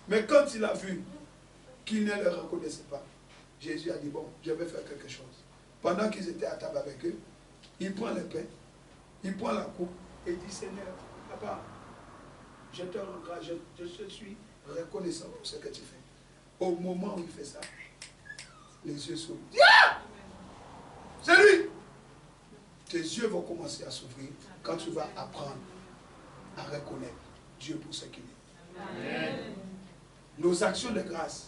Mais quand il a vu qu'il ne le reconnaissait pas, Jésus a dit, bon, je vais faire quelque chose. Pendant qu'ils étaient à table avec eux, il prend le pain, il prend la coupe et dit, Seigneur, papa, je te rends grâce, je suis reconnaissant pour ce que tu fais. Au moment où il fait ça, les yeux s'ouvrent. Yeah! C'est lui! Tes yeux vont commencer à s'ouvrir quand tu vas apprendre à reconnaître Dieu pour ce qu'il est. Amen. Nos actions de grâce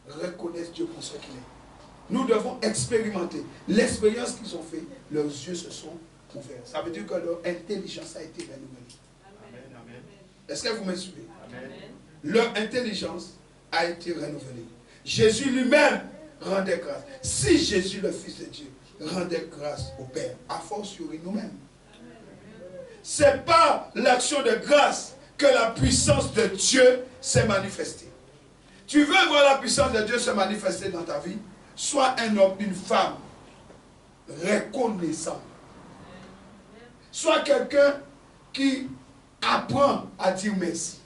reconnaissent Dieu pour ce qu'il est. Nous devons expérimenter l'expérience qu'ils ont fait. Leurs yeux se sont ouverts. Ça veut dire que leur intelligence a été renouvelée. Amen. Est-ce que vous me suivez? Amen. Leur intelligence a été renouvelée. Jésus lui-même rendait grâce. Si Jésus, le Fils de Dieu, rendait grâce au Père, a fortiori nous-mêmes. Ce n'est pas l'action de grâce que la puissance de Dieu s'est manifestée. Tu veux voir la puissance de Dieu se manifester dans ta vie? Sois un homme, une femme reconnaissant. Sois quelqu'un qui apprend à dire merci.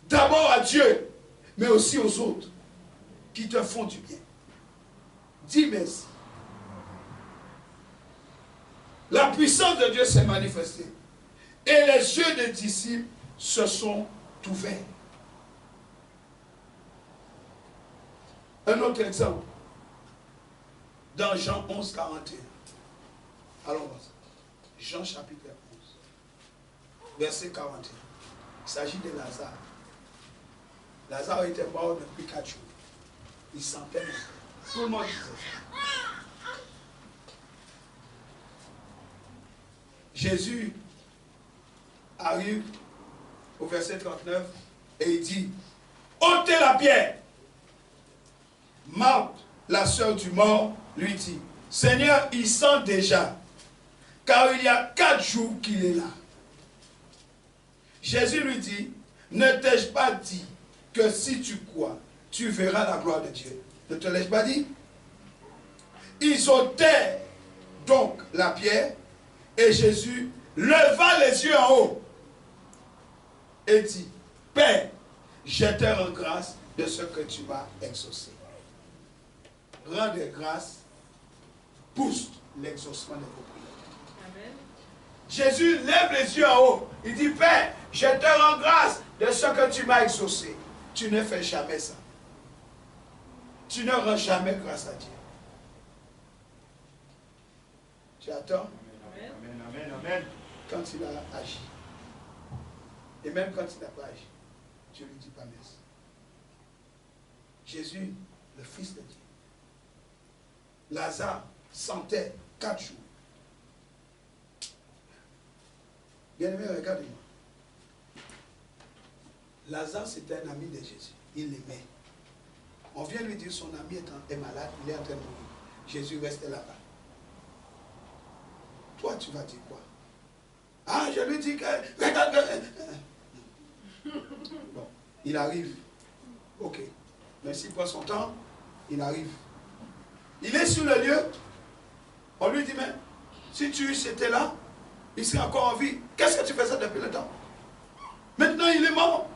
D'abord à Dieu, mais aussi aux autres qui te font du bien. Dis merci. La puissance de Dieu s'est manifestée. Et les yeux des disciples se sont ouverts. Un autre exemple. Dans Jean 11, 41. Allons voir ça. Jean chapitre 11. Verset 41. Il s'agit de Lazare. Lazare était mort depuis 4 jours. Il sentait même. Tout le monde disait ça. Jésus arrive au verset 39 et il dit, ôtez la pierre. Marthe, la sœur du mort, lui dit, Seigneur, il sent déjà, car il y a 4 jours qu'il est là. Jésus lui dit, ne t'ai-je pas dit que si tu crois, tu verras la gloire de Dieu? Ne te l'ai-je pas dit? Ils ôtèrent donc la pierre et Jésus leva les yeux en haut et dit, Père, je te rends grâce de ce que tu m'as exaucé. Rendre grâce pousse l'exaucement de vos prières. Amen. Jésus lève les yeux en haut. Il dit, Père, je te rends grâce de ce que tu m'as exaucé. Tu ne fais jamais ça. Tu ne rends jamais grâce à Dieu. Tu attends. Amen. Amen. Amen. Quand il a agi. Et même quand il n'a pas agi, tu ne lui dis pas merci. Jésus, le Fils de Dieu. Lazare sentait 4 jours. Bien-aimé, regardez-moi. Lazare, c'était un ami de Jésus. Il l'aimait. On vient lui dire son ami est malade, il est en train de mourir. Jésus restait là-bas. Toi, tu vas dire quoi? Ah, je lui dis que... Bon, il arrive. Ok. Mais s'il prend son temps, il arrive. Il est sur le lieu. On lui dit, mais si tu étais là, il serait encore en vie. Qu'est-ce que tu faisais depuis le temps? Maintenant, il est mort.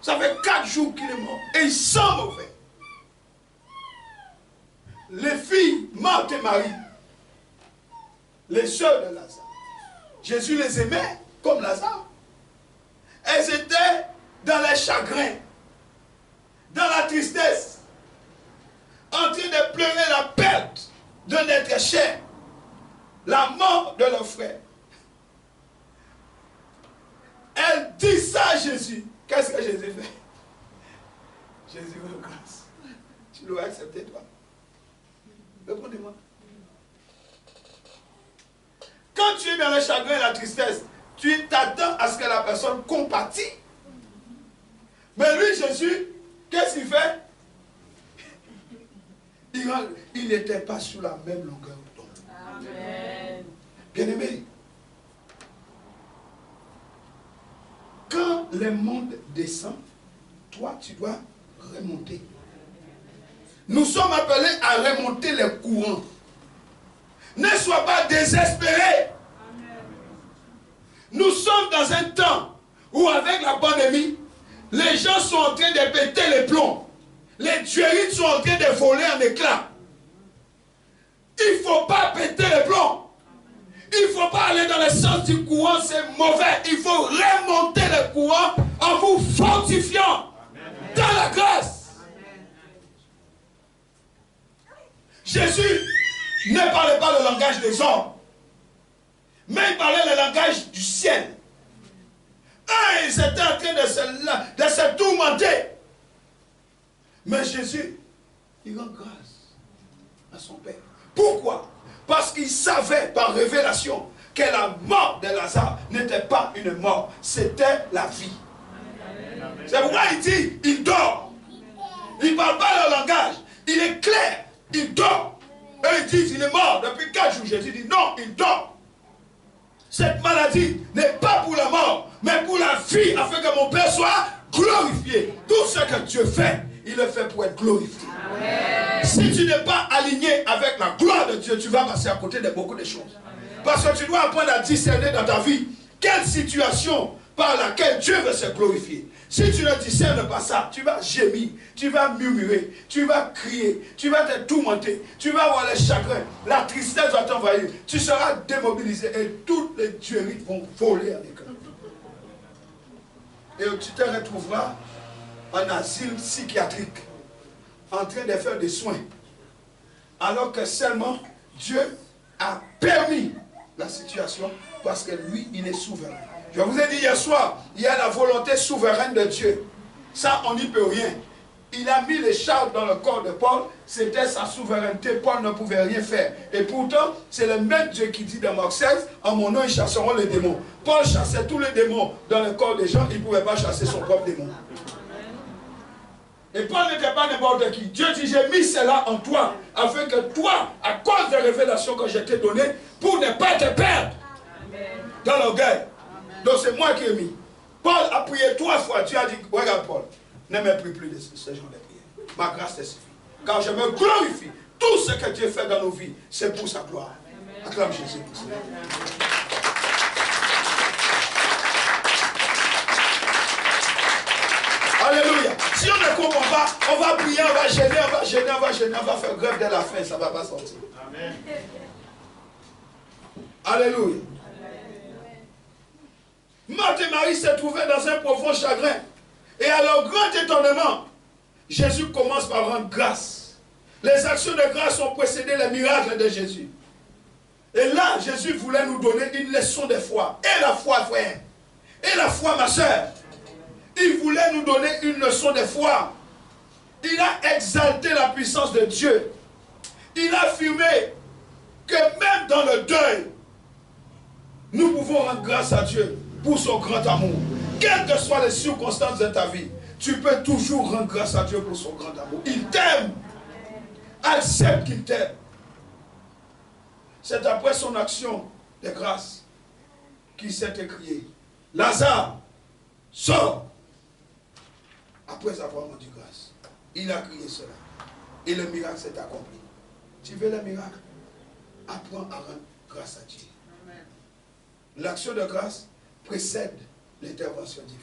Ça fait 4 jours qu'il est mort. Et il sent mauvais. Les filles, Marthe et Marie, les sœurs de Lazare, Jésus les aimait comme Lazare. Elles étaient dans les chagrins, dans la tristesse, en train de pleurer la perte d'un être cher, la mort de leur frère. Elle dit ça à Jésus. Qu'est-ce que Jésus fait? Jésus veut grâce. Tu l'as accepté, toi. Répondez-moi. Quand tu es dans le chagrin et la tristesse, tu t'attends à ce que la personne compatit. Mais lui, Jésus, qu'est-ce qu'il fait? Il n'était pas sur la même longueur d'onde. Amen. Bien-aimé, quand le monde descend, toi, tu dois remonter. Nous sommes appelés à remonter les courants. Ne sois pas désespéré. Nous sommes dans un temps où, avec la pandémie, les gens sont en train de péter les plombs. Les tueries sont en train de voler en éclats. Il ne faut pas péter les plombs. Il ne faut pas aller dans le sens du courant, c'est mauvais. Il faut remonter le courant en vous fortifiant dans la grâce. Jésus ne parlait pas le langage des hommes, mais il parlait le langage du ciel. Ils étaient en train de se tourmenter. Mais Jésus, il rend grâce à son Père. Pourquoi? Parce qu'il savait par révélation que la mort de Lazare n'était pas une mort, c'était la vie. C'est pourquoi il dit, il dort. Il ne parle pas le langage, il est clair, il dort. Eux ils disent, il est mort depuis 4 jours. Jésus dit, non, il dort. Cette maladie n'est pas pour la mort, mais pour la vie, afin que mon Père soit glorifié. Tout ce que Dieu fait, il le fait pour être glorifié. Amen. Si tu n'es pas aligné avec la gloire de Dieu, tu vas passer à côté de beaucoup de choses. Amen. Parce que tu dois apprendre à discerner dans ta vie quelle situation par laquelle Dieu veut se glorifier. Si tu ne discernes pas ça, tu vas gémir, tu vas murmurer, tu vas crier, tu vas te tourmenter, tu vas avoir les chagrins, la tristesse va t'envahir, tu seras démobilisé et toutes les tueries vont voler en éclats. Et tu te retrouveras en asile psychiatrique, en train de faire des soins, alors que seulement Dieu a permis la situation parce que lui, il est souverain. Je vous ai dit hier soir, il y a la volonté souveraine de Dieu. Ça, on n'y peut rien. Il a mis les charges dans le corps de Paul, c'était sa souveraineté, Paul ne pouvait rien faire. Et pourtant, c'est le même Dieu qui dit dans Marc 16, en mon nom, ils chasseront les démons. Paul chassait tous les démons dans le corps des gens, il ne pouvait pas chasser son propre démon. Et Paul n'était pas n'importe qui. Dieu dit, j'ai mis cela en toi, afin que toi, à cause des révélations que je t'ai données, pour ne pas te perdre dans l'orgueil. Donc c'est moi qui ai mis. Paul a prié 3 fois. Dieu a dit, regarde Paul, ne m'épris plus de ce genre de prière. Ma grâce te suffit. Car je me glorifie. Tout ce que Dieu fait dans nos vies, c'est pour sa gloire. Acclame Jésus pour cela. Alléluia. Si on ne comprend pas, on va prier, on va gêner, on va gêner, on va gêner, on va faire grève dès la fin, ça ne va pas sortir. Amen. Alléluia. Marthe et Marie se trouvaient dans un profond chagrin. Et à leur grand étonnement, Jésus commence par rendre grâce. Les actions de grâce ont précédé les miracles de Jésus. Et là, Jésus voulait nous donner une leçon de foi. Et la foi, frère. Et la foi, ma soeur. Il voulait nous donner une leçon de foi. Il a exalté la puissance de Dieu. Il a affirmé que même dans le deuil, nous pouvons rendre grâce à Dieu pour son grand amour. Quelles que soient les circonstances de ta vie, tu peux toujours rendre grâce à Dieu pour son grand amour. Il t'aime. Accepte qu'il t'aime. C'est après son action de grâce qu'il s'est écrié. Lazare, sors. Après avoir rendu grâce, il a crié cela. Et le miracle s'est accompli. Tu veux le miracle? Apprends à rendre grâce à Dieu. L'action de grâce précède l'intervention divine.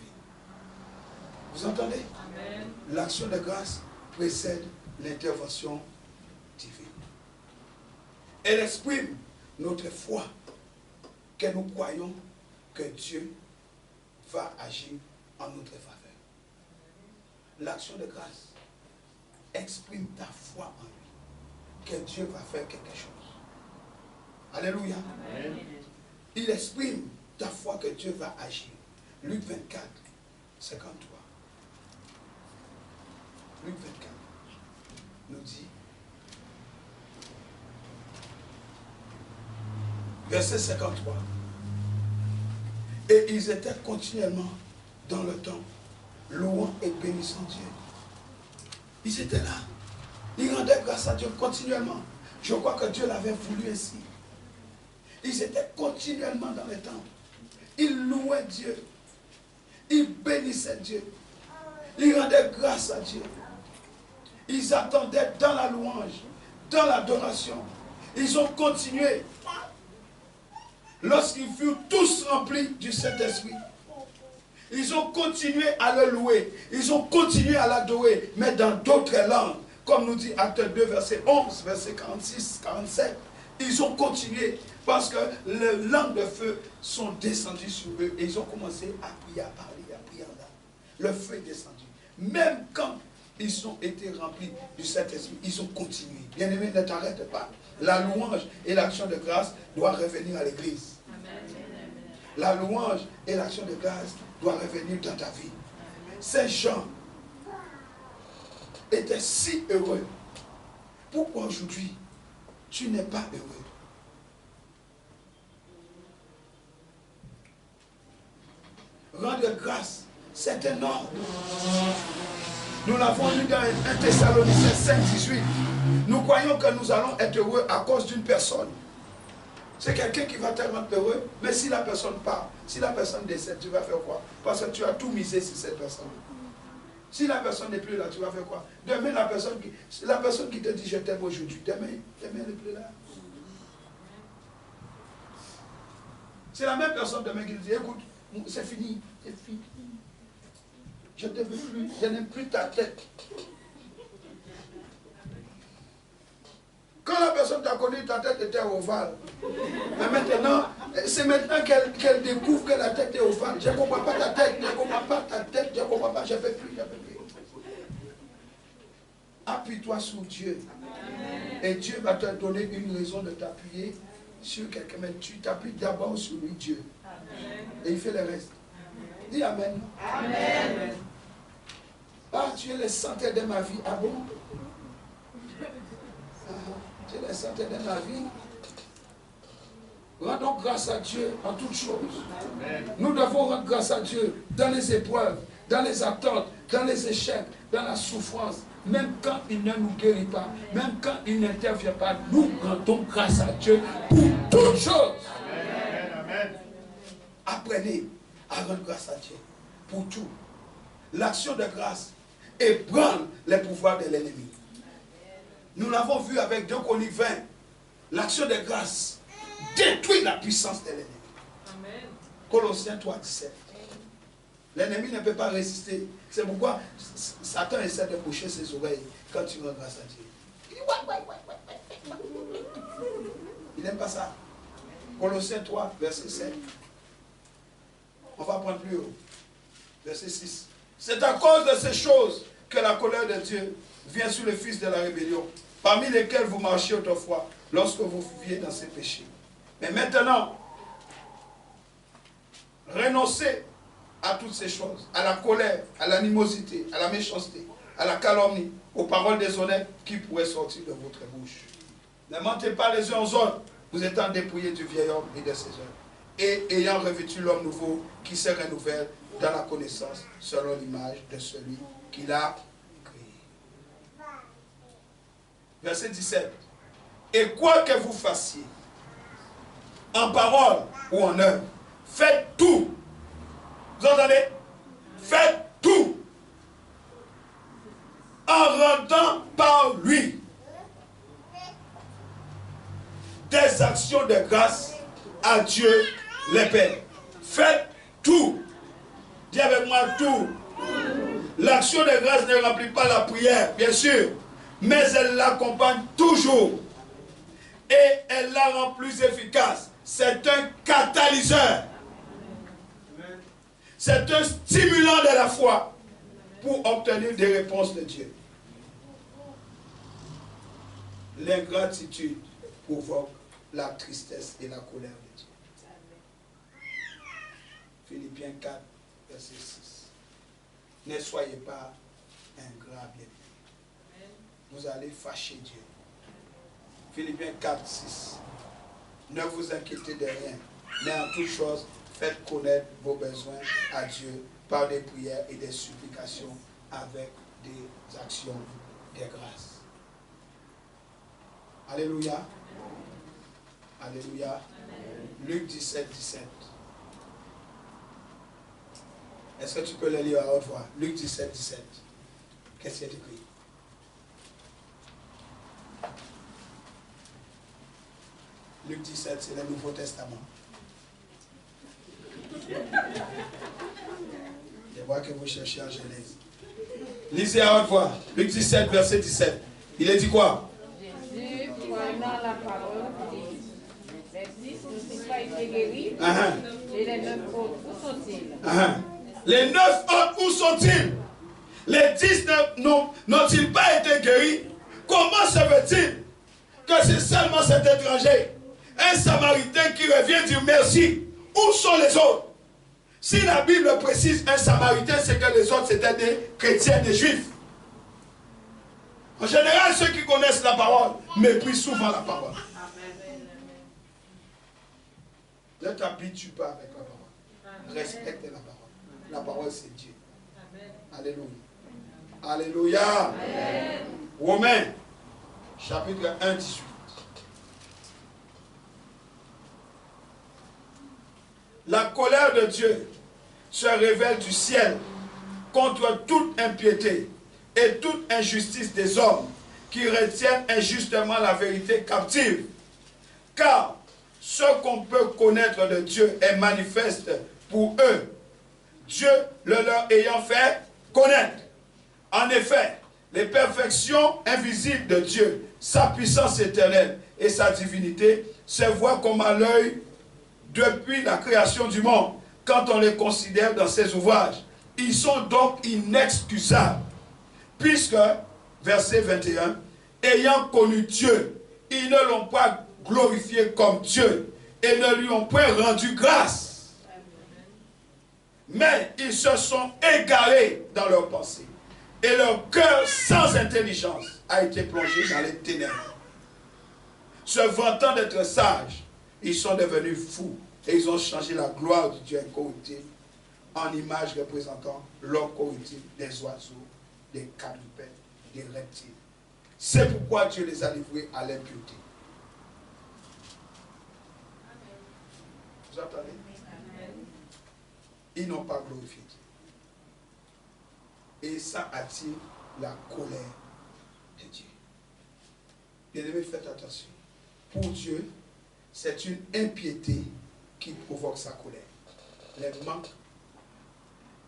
Vous entendez? L'action de grâce précède l'intervention divine. Elle exprime notre foi que nous croyons que Dieu va agir en notre faveur. L'action de grâce exprime ta foi en lui, que Dieu va faire quelque chose. Alléluia. Amen. Il exprime ta foi que Dieu va agir. Luc 24, 53. Luc 24 nous dit, verset 53. Et ils étaient continuellement dans le temple, louant et bénissant Dieu. Ils étaient là. Ils rendaient grâce à Dieu continuellement. Je crois que Dieu l'avait voulu ainsi. Ils étaient continuellement dans le temple. Ils louaient Dieu. Ils bénissaient Dieu. Ils rendaient grâce à Dieu. Ils attendaient dans la louange, dans l'adoration. Ils ont continué. Lorsqu'ils furent tous remplis du Saint-Esprit, ils ont continué à le louer. Ils ont continué à l'adorer, mais dans d'autres langues. Comme nous dit Acte 2, verset 11, verset 46, 47. Ils ont continué parce que les langues de feu sont descendues sur eux et ils ont commencé à prier, à parler, à prier en langue. Le feu est descendu. Même quand ils ont été remplis du Saint-Esprit, ils ont continué. Bien-aimé, ne t'arrête pas. La louange et l'action de grâce doivent revenir à l'église. La louange et l'action de grâce doivent revenir dans ta vie. Saint Jean était si heureux. Pourquoi aujourd'hui tu n'es pas heureux? Rendre grâce, c'est un ordre. Nous l'avons lu dans 1 Thessaloniciens 5, 18. Nous croyons que nous allons être heureux à cause d'une personne. C'est quelqu'un qui va te rendre heureux, mais si la personne part, si la personne décède, tu vas faire quoi? Parce que tu as tout misé sur cette personne. Si la personne n'est plus là, tu vas faire quoi? Demain, la personne qui te dit je t'aime aujourd'hui, demain, elle n'est plus là. C'est la même personne demain qui te dit écoute, c'est fini, c'est fini. Je ne te veux plus, je n'aime plus ta tête. Quand la personne t'a connu, ta tête était ovale. Mais maintenant, c'est maintenant qu'elle découvre que la tête est ovale. Je ne comprends pas ta tête, je ne comprends pas ta tête, je ne comprends pas, je ne peux plus, je ne peux plus. Appuie-toi sur Dieu. Et Dieu va te donner une raison de t'appuyer sur quelqu'un. Mais tu t'appuies d'abord sur lui, Dieu. Et il fait le reste. Dis Amen. Amen. Dieu les sentait dans ma vie. Ah bon? Dieu les sentait dans ma vie. Rendons grâce à Dieu en toutes choses. Nous devons rendre grâce à Dieu dans les épreuves, dans les attentes, dans les échecs, dans la souffrance. Même quand il ne nous guérit pas, même quand il n'intervient pas, nous rendons grâce à Dieu pour toutes choses. Amen. Apprenez à rendre grâce à Dieu pour tout. L'action de grâce ébranle les pouvoirs de l'ennemi. Nous l'avons vu avec 2 Chroniques 20. L'action de grâce détruit la puissance de l'ennemi. Colossiens 3, 17. L'ennemi ne peut pas résister. C'est pourquoi Satan essaie de boucher ses oreilles quand tu rends grâce à Dieu. Il dit, ouais. Il n'aime pas ça. Colossiens 3, verset 7. On va prendre plus haut. Verset 6. C'est à cause de ces choses que la colère de Dieu vient sur les fils de la rébellion, parmi lesquels vous marchiez autrefois, lorsque vous viviez dans ces péchés. Mais maintenant, renoncez à toutes ces choses, à la colère, à l'animosité, à la méchanceté, à la calomnie, aux paroles déshonnêtes qui pourraient sortir de votre bouche. Ne mentez pas les uns aux autres, vous étant dépouillés du vieil homme et de ses œuvres, et ayant revêtu l'homme nouveau qui se renouvelle dans la connaissance selon l'image de celui qui l'a créé. Verset 17. Et quoi que vous fassiez, en parole ou en œuvre, faites tout. Vous entendez? Faites tout en rendant par lui des actions de grâce à Dieu le Père. Faites tout. Dis avec moi tout. L'action de grâce ne remplit pas la prière, bien sûr, mais elle l'accompagne toujours. Et elle la rend plus efficace. C'est un catalyseur. C'est un stimulant de la foi pour obtenir des réponses de Dieu. L'ingratitude provoque la tristesse et la colère de Dieu. Philippiens 4, verset 6. Ne soyez pas ingrats, bien-aimés. Vous allez fâcher Dieu. Philippiens 4, 6. Ne vous inquiétez de rien, mais en toute chose, faites connaître vos besoins à Dieu par des prières et des supplications avec des actions de grâce. Alléluia. Alléluia. Luc 17, 17. Est-ce que tu peux le lire à haute voix? Luc 17, 17. Qu'est-ce qu'il y a écrit? Luc 17, c'est le Nouveau Testament. Je vois que vous cherchez en Genèse. Lisez à haute voix. Luc 17, verset 17. Il a dit quoi? Jésus, prenant la parole, dit, les 10 n'ont-ils pas été guéris? Et les 9 autres, où sont-ils? Les 9 autres, où sont-ils? Les 10 n'ont-ils pas été guéris? Comment se fait-il que c'est seulement cet étranger, un Samaritain qui revient dire merci? Où sont les autres? Si la Bible précise un Samaritain, c'est que les autres c'était des chrétiens, des juifs. En général, ceux qui connaissent la parole méprisent souvent la parole. Ne t'habitue pas avec la parole. Respecte la parole. La parole, c'est Dieu. Alléluia. Alléluia. Amen. Romains, chapitre 1, 18. La colère de Dieu se révèle du ciel contre toute impiété et toute injustice des hommes qui retiennent injustement la vérité captive. Car ce qu'on peut connaître de Dieu est manifeste pour eux, Dieu le leur ayant fait connaître. En effet, les perfections invisibles de Dieu, sa puissance éternelle et sa divinité se voient comme à l'œil depuis la création du monde, quand on les considère dans ses ouvrages. Ils sont donc inexcusables, puisque, verset 21, ayant connu Dieu, ils ne l'ont pas glorifié comme Dieu et ne lui ont point rendu grâce. Mais ils se sont égarés dans leurs pensées Et leur cœur sans intelligence a été plongé dans les ténèbres. Se vantant d'être sages, ils sont devenus fous et ils ont changé la gloire du Dieu incorruptible en image représentant l'homme corruptible, des oiseaux, des quadrupèdes, des reptiles. C'est pourquoi Dieu les a livrés à l'impureté. Vous entendez? Ils n'ont pas glorifié Dieu. Et ça attire la colère de Dieu. Bien-aimés, faites attention. Pour Dieu, c'est une impiété qui provoque sa colère. Les manques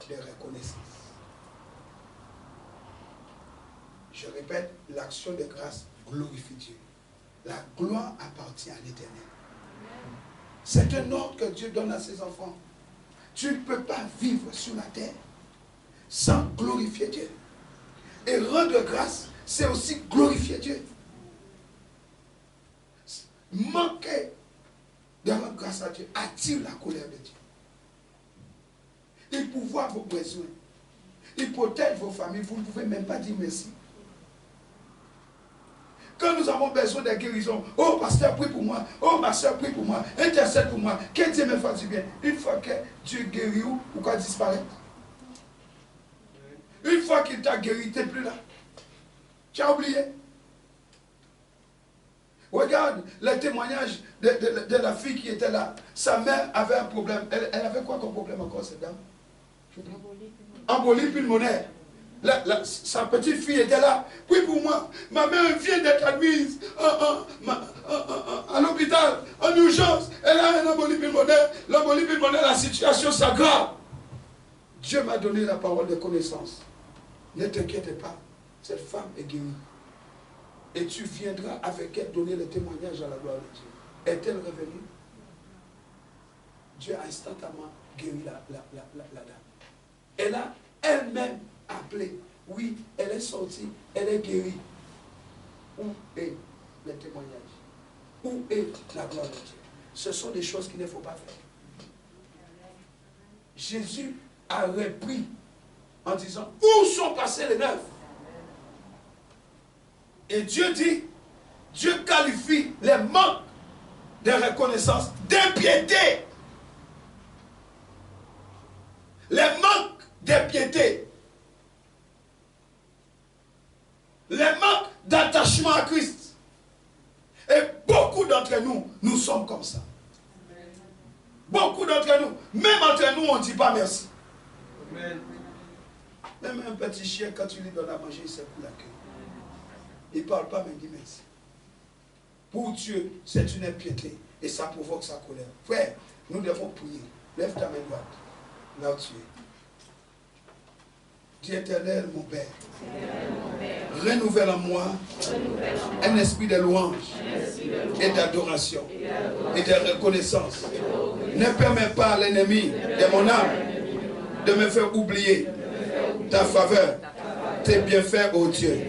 de reconnaissance. Je répète, l'action de grâce glorifie Dieu. La gloire appartient à l'Éternel. C'est un ordre que Dieu donne à ses enfants. Tu ne peux pas vivre sur la terre sans glorifier Dieu. Et rendre grâce, c'est aussi glorifier Dieu. Manquer de rendre grâce à Dieu attire la colère de Dieu. Il pourvoit vos besoins. Il protège vos familles. Vous ne pouvez même pas dire merci. Quand nous avons besoin de guérison, oh pasteur, prie pour moi, oh ma soeur, prie pour moi, intercède pour moi, que Dieu me fasse du bien. Une fois que Dieu guérit, ou quoi disparaît? Une fois qu'il t'a guéri, tu n'es plus là. Tu as oublié. Regarde le témoignage de la fille qui était là. Sa mère avait un problème. Elle avait quoi comme problème encore, cette dame? Embolie pulmonaire. Sa petite fille était là. Oui, pour moi, ma mère vient d'être admise à l'hôpital, en urgence. Elle a un embolie pulmonaire. L'embolie pulmonaire, la situation s'aggrave. Dieu m'a donné la parole de connaissance. Ne t'inquiète pas, cette femme est guérie. Et tu viendras avec elle donner le témoignage à la gloire de Dieu. Est-elle revenue? Dieu a instantanément guéri la dame. Elle a elle-même appelé. Oui, elle est sortie, elle est guérie. Où est le témoignage? Où est la gloire de Dieu? Ce sont des choses qu'il ne faut pas faire. Jésus a repris en disant, où sont passés les neufs? Et Dieu dit, Dieu qualifie les manques de reconnaissance d'impiété. Les manques d'impiété. Les manques d'attachement à Christ. Et beaucoup d'entre nous, nous sommes comme ça. Beaucoup d'entre nous, même entre nous, on ne dit pas merci. Amen. Même un petit chien, quand tu lui donnes à manger, il sait plus l'accueil. Il ne parle pas, mais il dit merci. Pour Dieu, c'est une impiété. Et ça provoque sa colère. Frère, nous devons prier. Lève ta main droite. Là où tu es. Dis éternel, mon Père. Renouvelle en moi un esprit de louange et d'adoration et de reconnaissance. Ne permets pas à l'ennemi de mon âme de me faire oublier ta faveur, tes bienfaits, ô Dieu.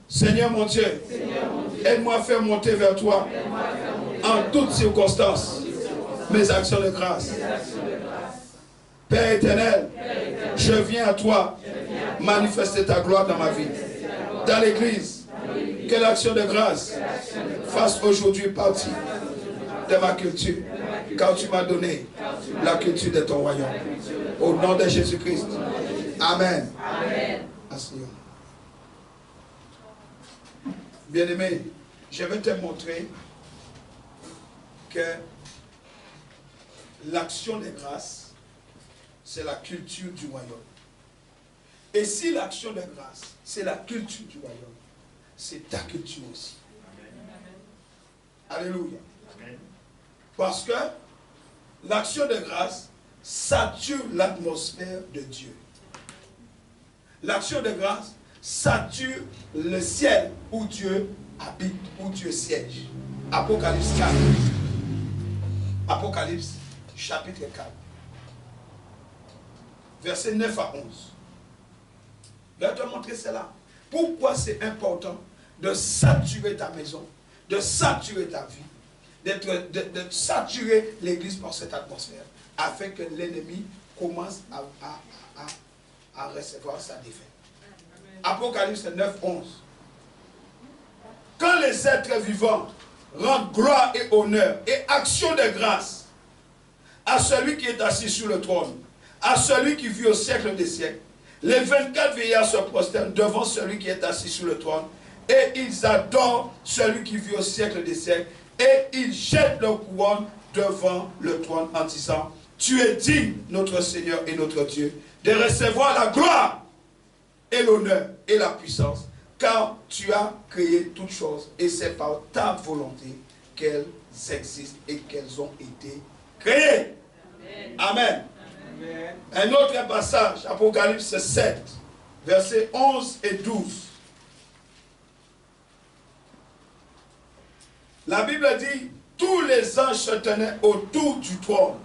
Seigneur mon Dieu, aide-moi à faire monter vers toi en toutes circonstances mes actions de grâce. Père éternel, je viens à toi manifester ta gloire dans ma vie. Dans l'église, que l'action de grâce fasse aujourd'hui partie de ma culture, car tu m'as donné la culture de ton royaume. Au nom de Jésus-Christ. Amen. Asseyons. Bien-aimé, je vais te montrer que l'action de grâce, c'est la culture du royaume. Et si l'action de grâce, c'est la culture du royaume, c'est ta culture aussi. Amen. Alléluia. Amen. Parce que l'action de grâce sature l'atmosphère de Dieu. L'action de grâce sature le ciel où Dieu habite, où Dieu siège. Apocalypse 4. Apocalypse chapitre 4. Versets 9 à 11. Je vais te montrer cela. Pourquoi c'est important de saturer ta maison, de saturer ta vie, de saturer l'église par cette atmosphère, afin que l'ennemi commence à recevoir sa défaite. Apocalypse 9, 11. Quand les êtres vivants rendent gloire et honneur et action de grâce à celui qui est assis sur le trône, à celui qui vit au siècle des siècles, les 24 vieillards se prosternent devant celui qui est assis sur le trône et ils adorent celui qui vit au siècle des siècles et ils jettent leur couronne devant le trône en disant: tu es digne, notre Seigneur et notre Dieu, de recevoir la gloire et l'honneur et la puissance, car tu as créé toutes choses et c'est par ta volonté qu'elles existent et qu'elles ont été créées. Amen. Amen. Un autre passage, Apocalypse 7, versets 11 et 12. La Bible dit: tous les anges se tenaient autour du trône,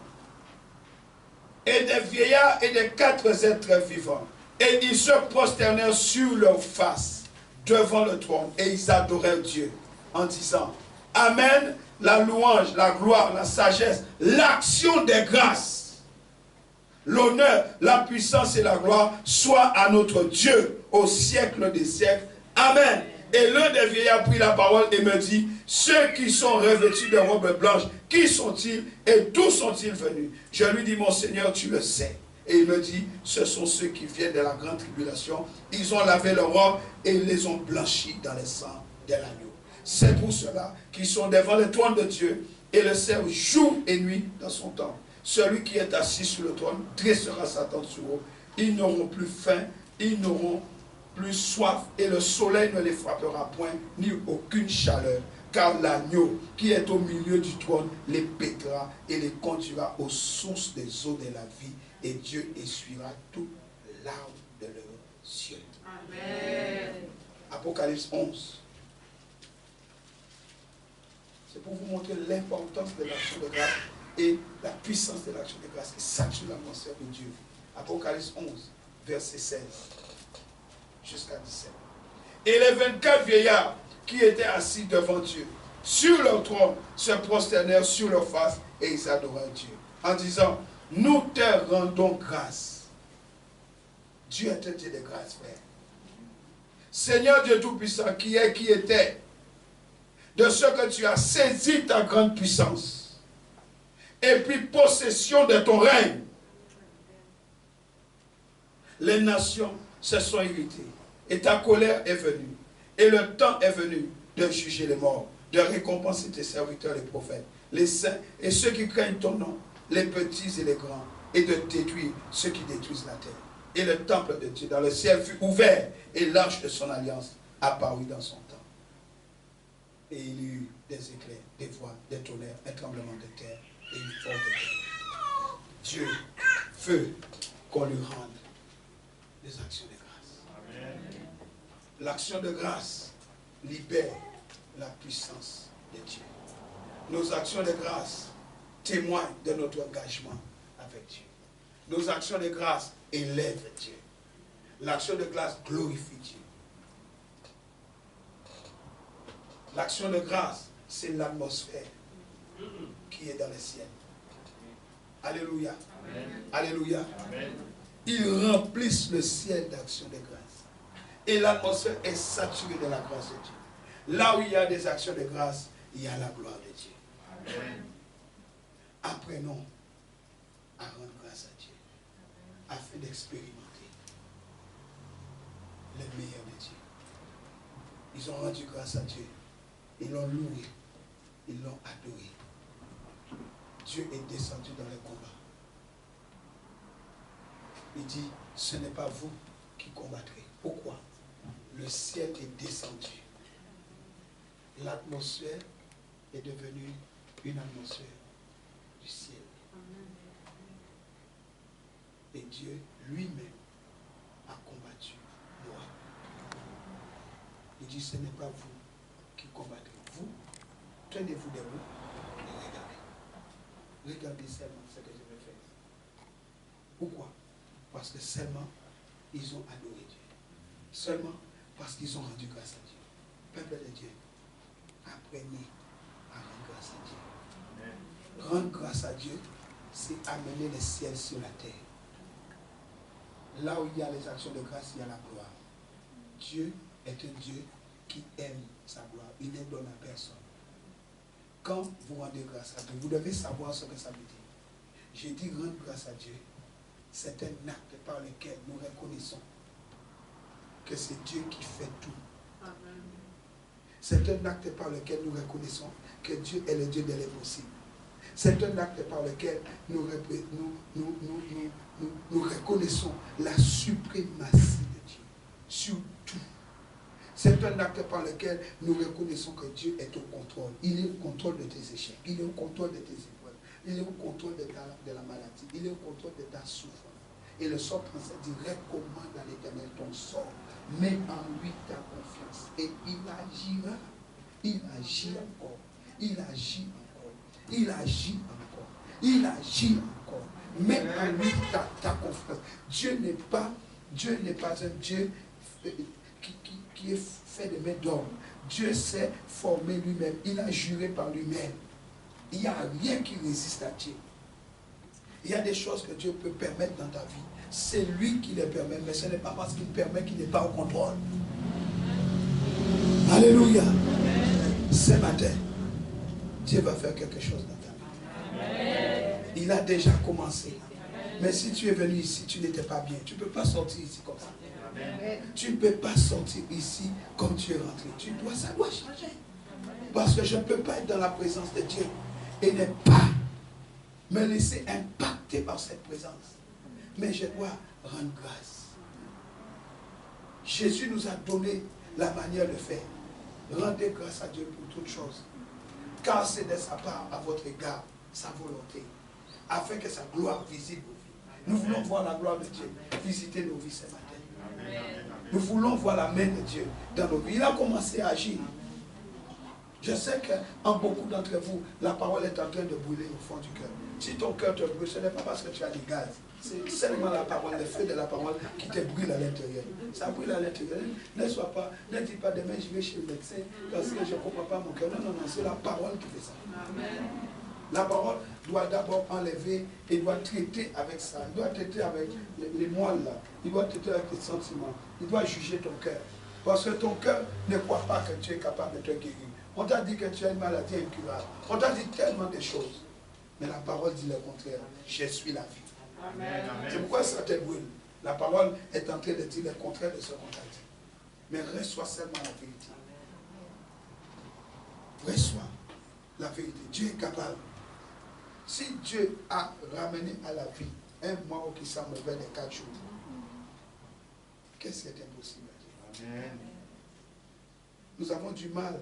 et des vieillards et des 4 êtres vivants, et ils se prosternèrent sur leur face devant le trône, et ils adoraient Dieu en disant: Amen, la louange, la gloire, la sagesse, l'action des grâces, l'honneur, la puissance et la gloire soient à notre Dieu au siècle des siècles. Amen. Et l'un des vieillards prit la parole et me dit: ceux qui sont revêtus de robes blanches, qui sont-ils et d'où sont-ils venus? Je lui dis: mon Seigneur, tu le sais. Et il me dit: ce sont ceux qui viennent de la grande tribulation. Ils ont lavé leurs robes et ils les ont blanchis dans le sang de l'agneau. C'est pour cela qu'ils sont devant le trône de Dieu et le servent jour et nuit dans son temple. Celui qui est assis sur le trône dressera sa tente sur eux. Ils n'auront plus faim, ils n'auront plus soif, et le soleil ne les frappera point, ni aucune chaleur, car l'agneau qui est au milieu du trône les paîtra et les conduira aux sources des eaux de la vie, et Dieu essuiera toute larme de leurs yeux. Amen. Apocalypse 11. C'est pour vous montrer l'importance de l'action de grâce et la puissance de l'action de grâce qui sature l'atmosphère de Dieu. Apocalypse 11, verset 16. Jusqu'à 17. Et les 24 vieillards qui étaient assis devant Dieu, sur leur trône, se prosternèrent sur leur face et ils adoraient Dieu, en disant: nous te rendons grâce. Dieu est un Dieu de grâce, frère. Seigneur Dieu Tout-Puissant, qui est, qui était, de ce que tu as saisi ta grande puissance et pris possession de ton règne. Les nations se sont irritées et ta colère est venue. Et le temps est venu de juger les morts, de récompenser tes serviteurs, les prophètes, les saints et ceux qui craignent ton nom, les petits et les grands, et de détruire ceux qui détruisent la terre. Et le temple de Dieu dans le ciel fut ouvert et l'arche de son alliance apparut dans son temps. Et il y eut des éclairs, des voix, des tonnerres, un tremblement de terre et une forte terre. Dieu veut qu'on lui rende les actions de grâce. Amen. L'action de grâce libère la puissance de Dieu. Nos actions de grâce témoignent de notre engagement avec Dieu. Nos actions de grâce élèvent Dieu. L'action de grâce glorifie Dieu. L'action de grâce, c'est l'atmosphère qui est dans le ciel. Alléluia. Amen. Alléluia. Amen. Ils remplissent le ciel d'actions de grâce. Et l'atmosphère est saturée de la grâce de Dieu. Là où il y a des actions de grâce, il y a la gloire de Dieu. Amen. Apprenons à rendre grâce à Dieu, afin d'expérimenter le meilleur de Dieu. Ils ont rendu grâce à Dieu. Ils l'ont loué. Ils l'ont adoré. Dieu est descendu dans les combats. Il dit: ce n'est pas vous qui combattrez. Pourquoi? Le ciel est descendu. L'atmosphère est devenue une atmosphère du ciel. Et Dieu lui-même a combattu moi. Il dit: ce n'est pas vous qui combattrez. Vous, tenez-vous debout et regardez. Regardez seulement ce que je vais faire. Pourquoi? Parce que seulement ils ont adoré Dieu. Seulement parce qu'ils ont rendu grâce à Dieu. Peuple de Dieu, apprenez à rendre grâce à Dieu. Amen. Rendre grâce à Dieu, c'est amener le ciel sur la terre. Là où il y a les actions de grâce, il y a la gloire. Dieu est un Dieu qui aime sa gloire. Il ne donne à personne. Quand vous rendez grâce à Dieu, vous devez savoir ce que ça veut dire. J'ai dit rendre grâce à Dieu. C'est un acte par lequel nous reconnaissons que c'est Dieu qui fait tout. C'est un acte par lequel nous reconnaissons que Dieu est le Dieu de l'impossible. C'est un acte par lequel nous reconnaissons la suprématie de Dieu sur tout. C'est un acte par lequel nous reconnaissons que Dieu est au contrôle. Il est au contrôle de tes échecs. Il est au contrôle de tes épreuves. Il est au contrôle de la maladie. Il est au contrôle de ta souffrance. Et le sort 37 dit, recommande à l'Éternel ton sort. Mets en lui ta confiance. Et il agira. Il agit encore. Il agit encore. Il agit encore. Il agit encore. Mets en lui ta confiance. Dieu n'est pas un Dieu qui est fait de main d'homme. Dieu s'est formé lui-même. Il a juré par lui-même. Il n'y a rien qui résiste à Dieu. Il y a des choses que Dieu peut permettre dans ta vie. C'est lui qui les permet, mais ce n'est pas parce qu'il permet qu'il n'est pas au contrôle. Alléluia. Ce matin, Dieu va faire quelque chose dans ta vie. Il a déjà commencé. Mais si tu es venu ici, tu n'étais pas bien. Tu ne peux pas sortir ici comme ça. Tu ne peux pas sortir ici comme tu es rentré. Ça doit changer. Parce que je ne peux pas être dans la présence de Dieu et ne pas me laisser impacter par cette présence. Mais je dois rendre grâce. Jésus nous a donné la manière de faire. Rendez grâce à Dieu pour toutes choses. Car c'est de sa part à votre égard sa volonté. Afin que sa gloire visite vos vies. Nous voulons voir la gloire de Dieu visiter nos vies ce matin. Nous voulons voir la main de Dieu dans nos vies. Il a commencé à agir. Je sais qu'en beaucoup d'entre vous, la parole est en train de brûler au fond du cœur. Si ton cœur te brûle, ce n'est pas parce que tu as des gaz. C'est seulement la parole, le feu de la parole qui te brûle à l'intérieur. Ça brûle à l'intérieur. Ne dis pas demain je vais chez le médecin parce que je ne comprends pas mon cœur. Non, c'est la parole qui fait ça. Amen. La parole doit d'abord enlever et doit traiter avec ça. Il doit traiter avec les moelles là. Il doit traiter avec tes sentiments. Il doit juger ton cœur. Parce que ton cœur ne croit pas que tu es capable de te guérir. On t'a dit que tu as une maladie incurable. On t'a dit tellement de choses. Mais la parole dit le contraire. Je suis la vie. C'est pourquoi ça te brûle. La parole est en train de dire le contraire de ce qu'on t'a dit. Mais reçois seulement la vérité. Reçois la vérité. Dieu est capable. Si Dieu a ramené à la vie un mort qui s'en mauvais de 4 jours, qu'est-ce qui est impossible à Dieu? Amen. Nous avons du mal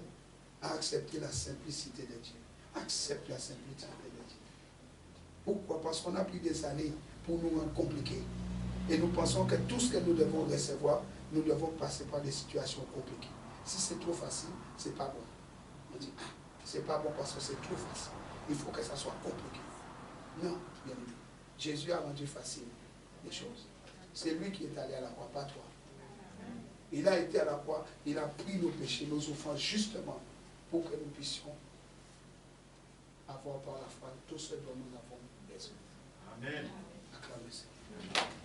à accepter la simplicité de Dieu. Accepte la simplicité de Dieu. Pourquoi? Parce qu'on a pris des années pour nous rendre compliqués. Et nous pensons que tout ce que nous devons recevoir, nous devons passer par des situations compliquées. Si c'est trop facile, c'est pas bon. On dit, c'est pas bon parce que c'est trop facile. Il faut que ça soit compliqué. Non, bien aimé. Jésus a rendu facile les choses. C'est lui qui est allé à la croix, pas toi. Il a été à la croix, il a pris nos péchés, nos offenses, justement, pour que nous puissions avoir par la foi tout ce dont nous avons besoin. Amen. Acclamez.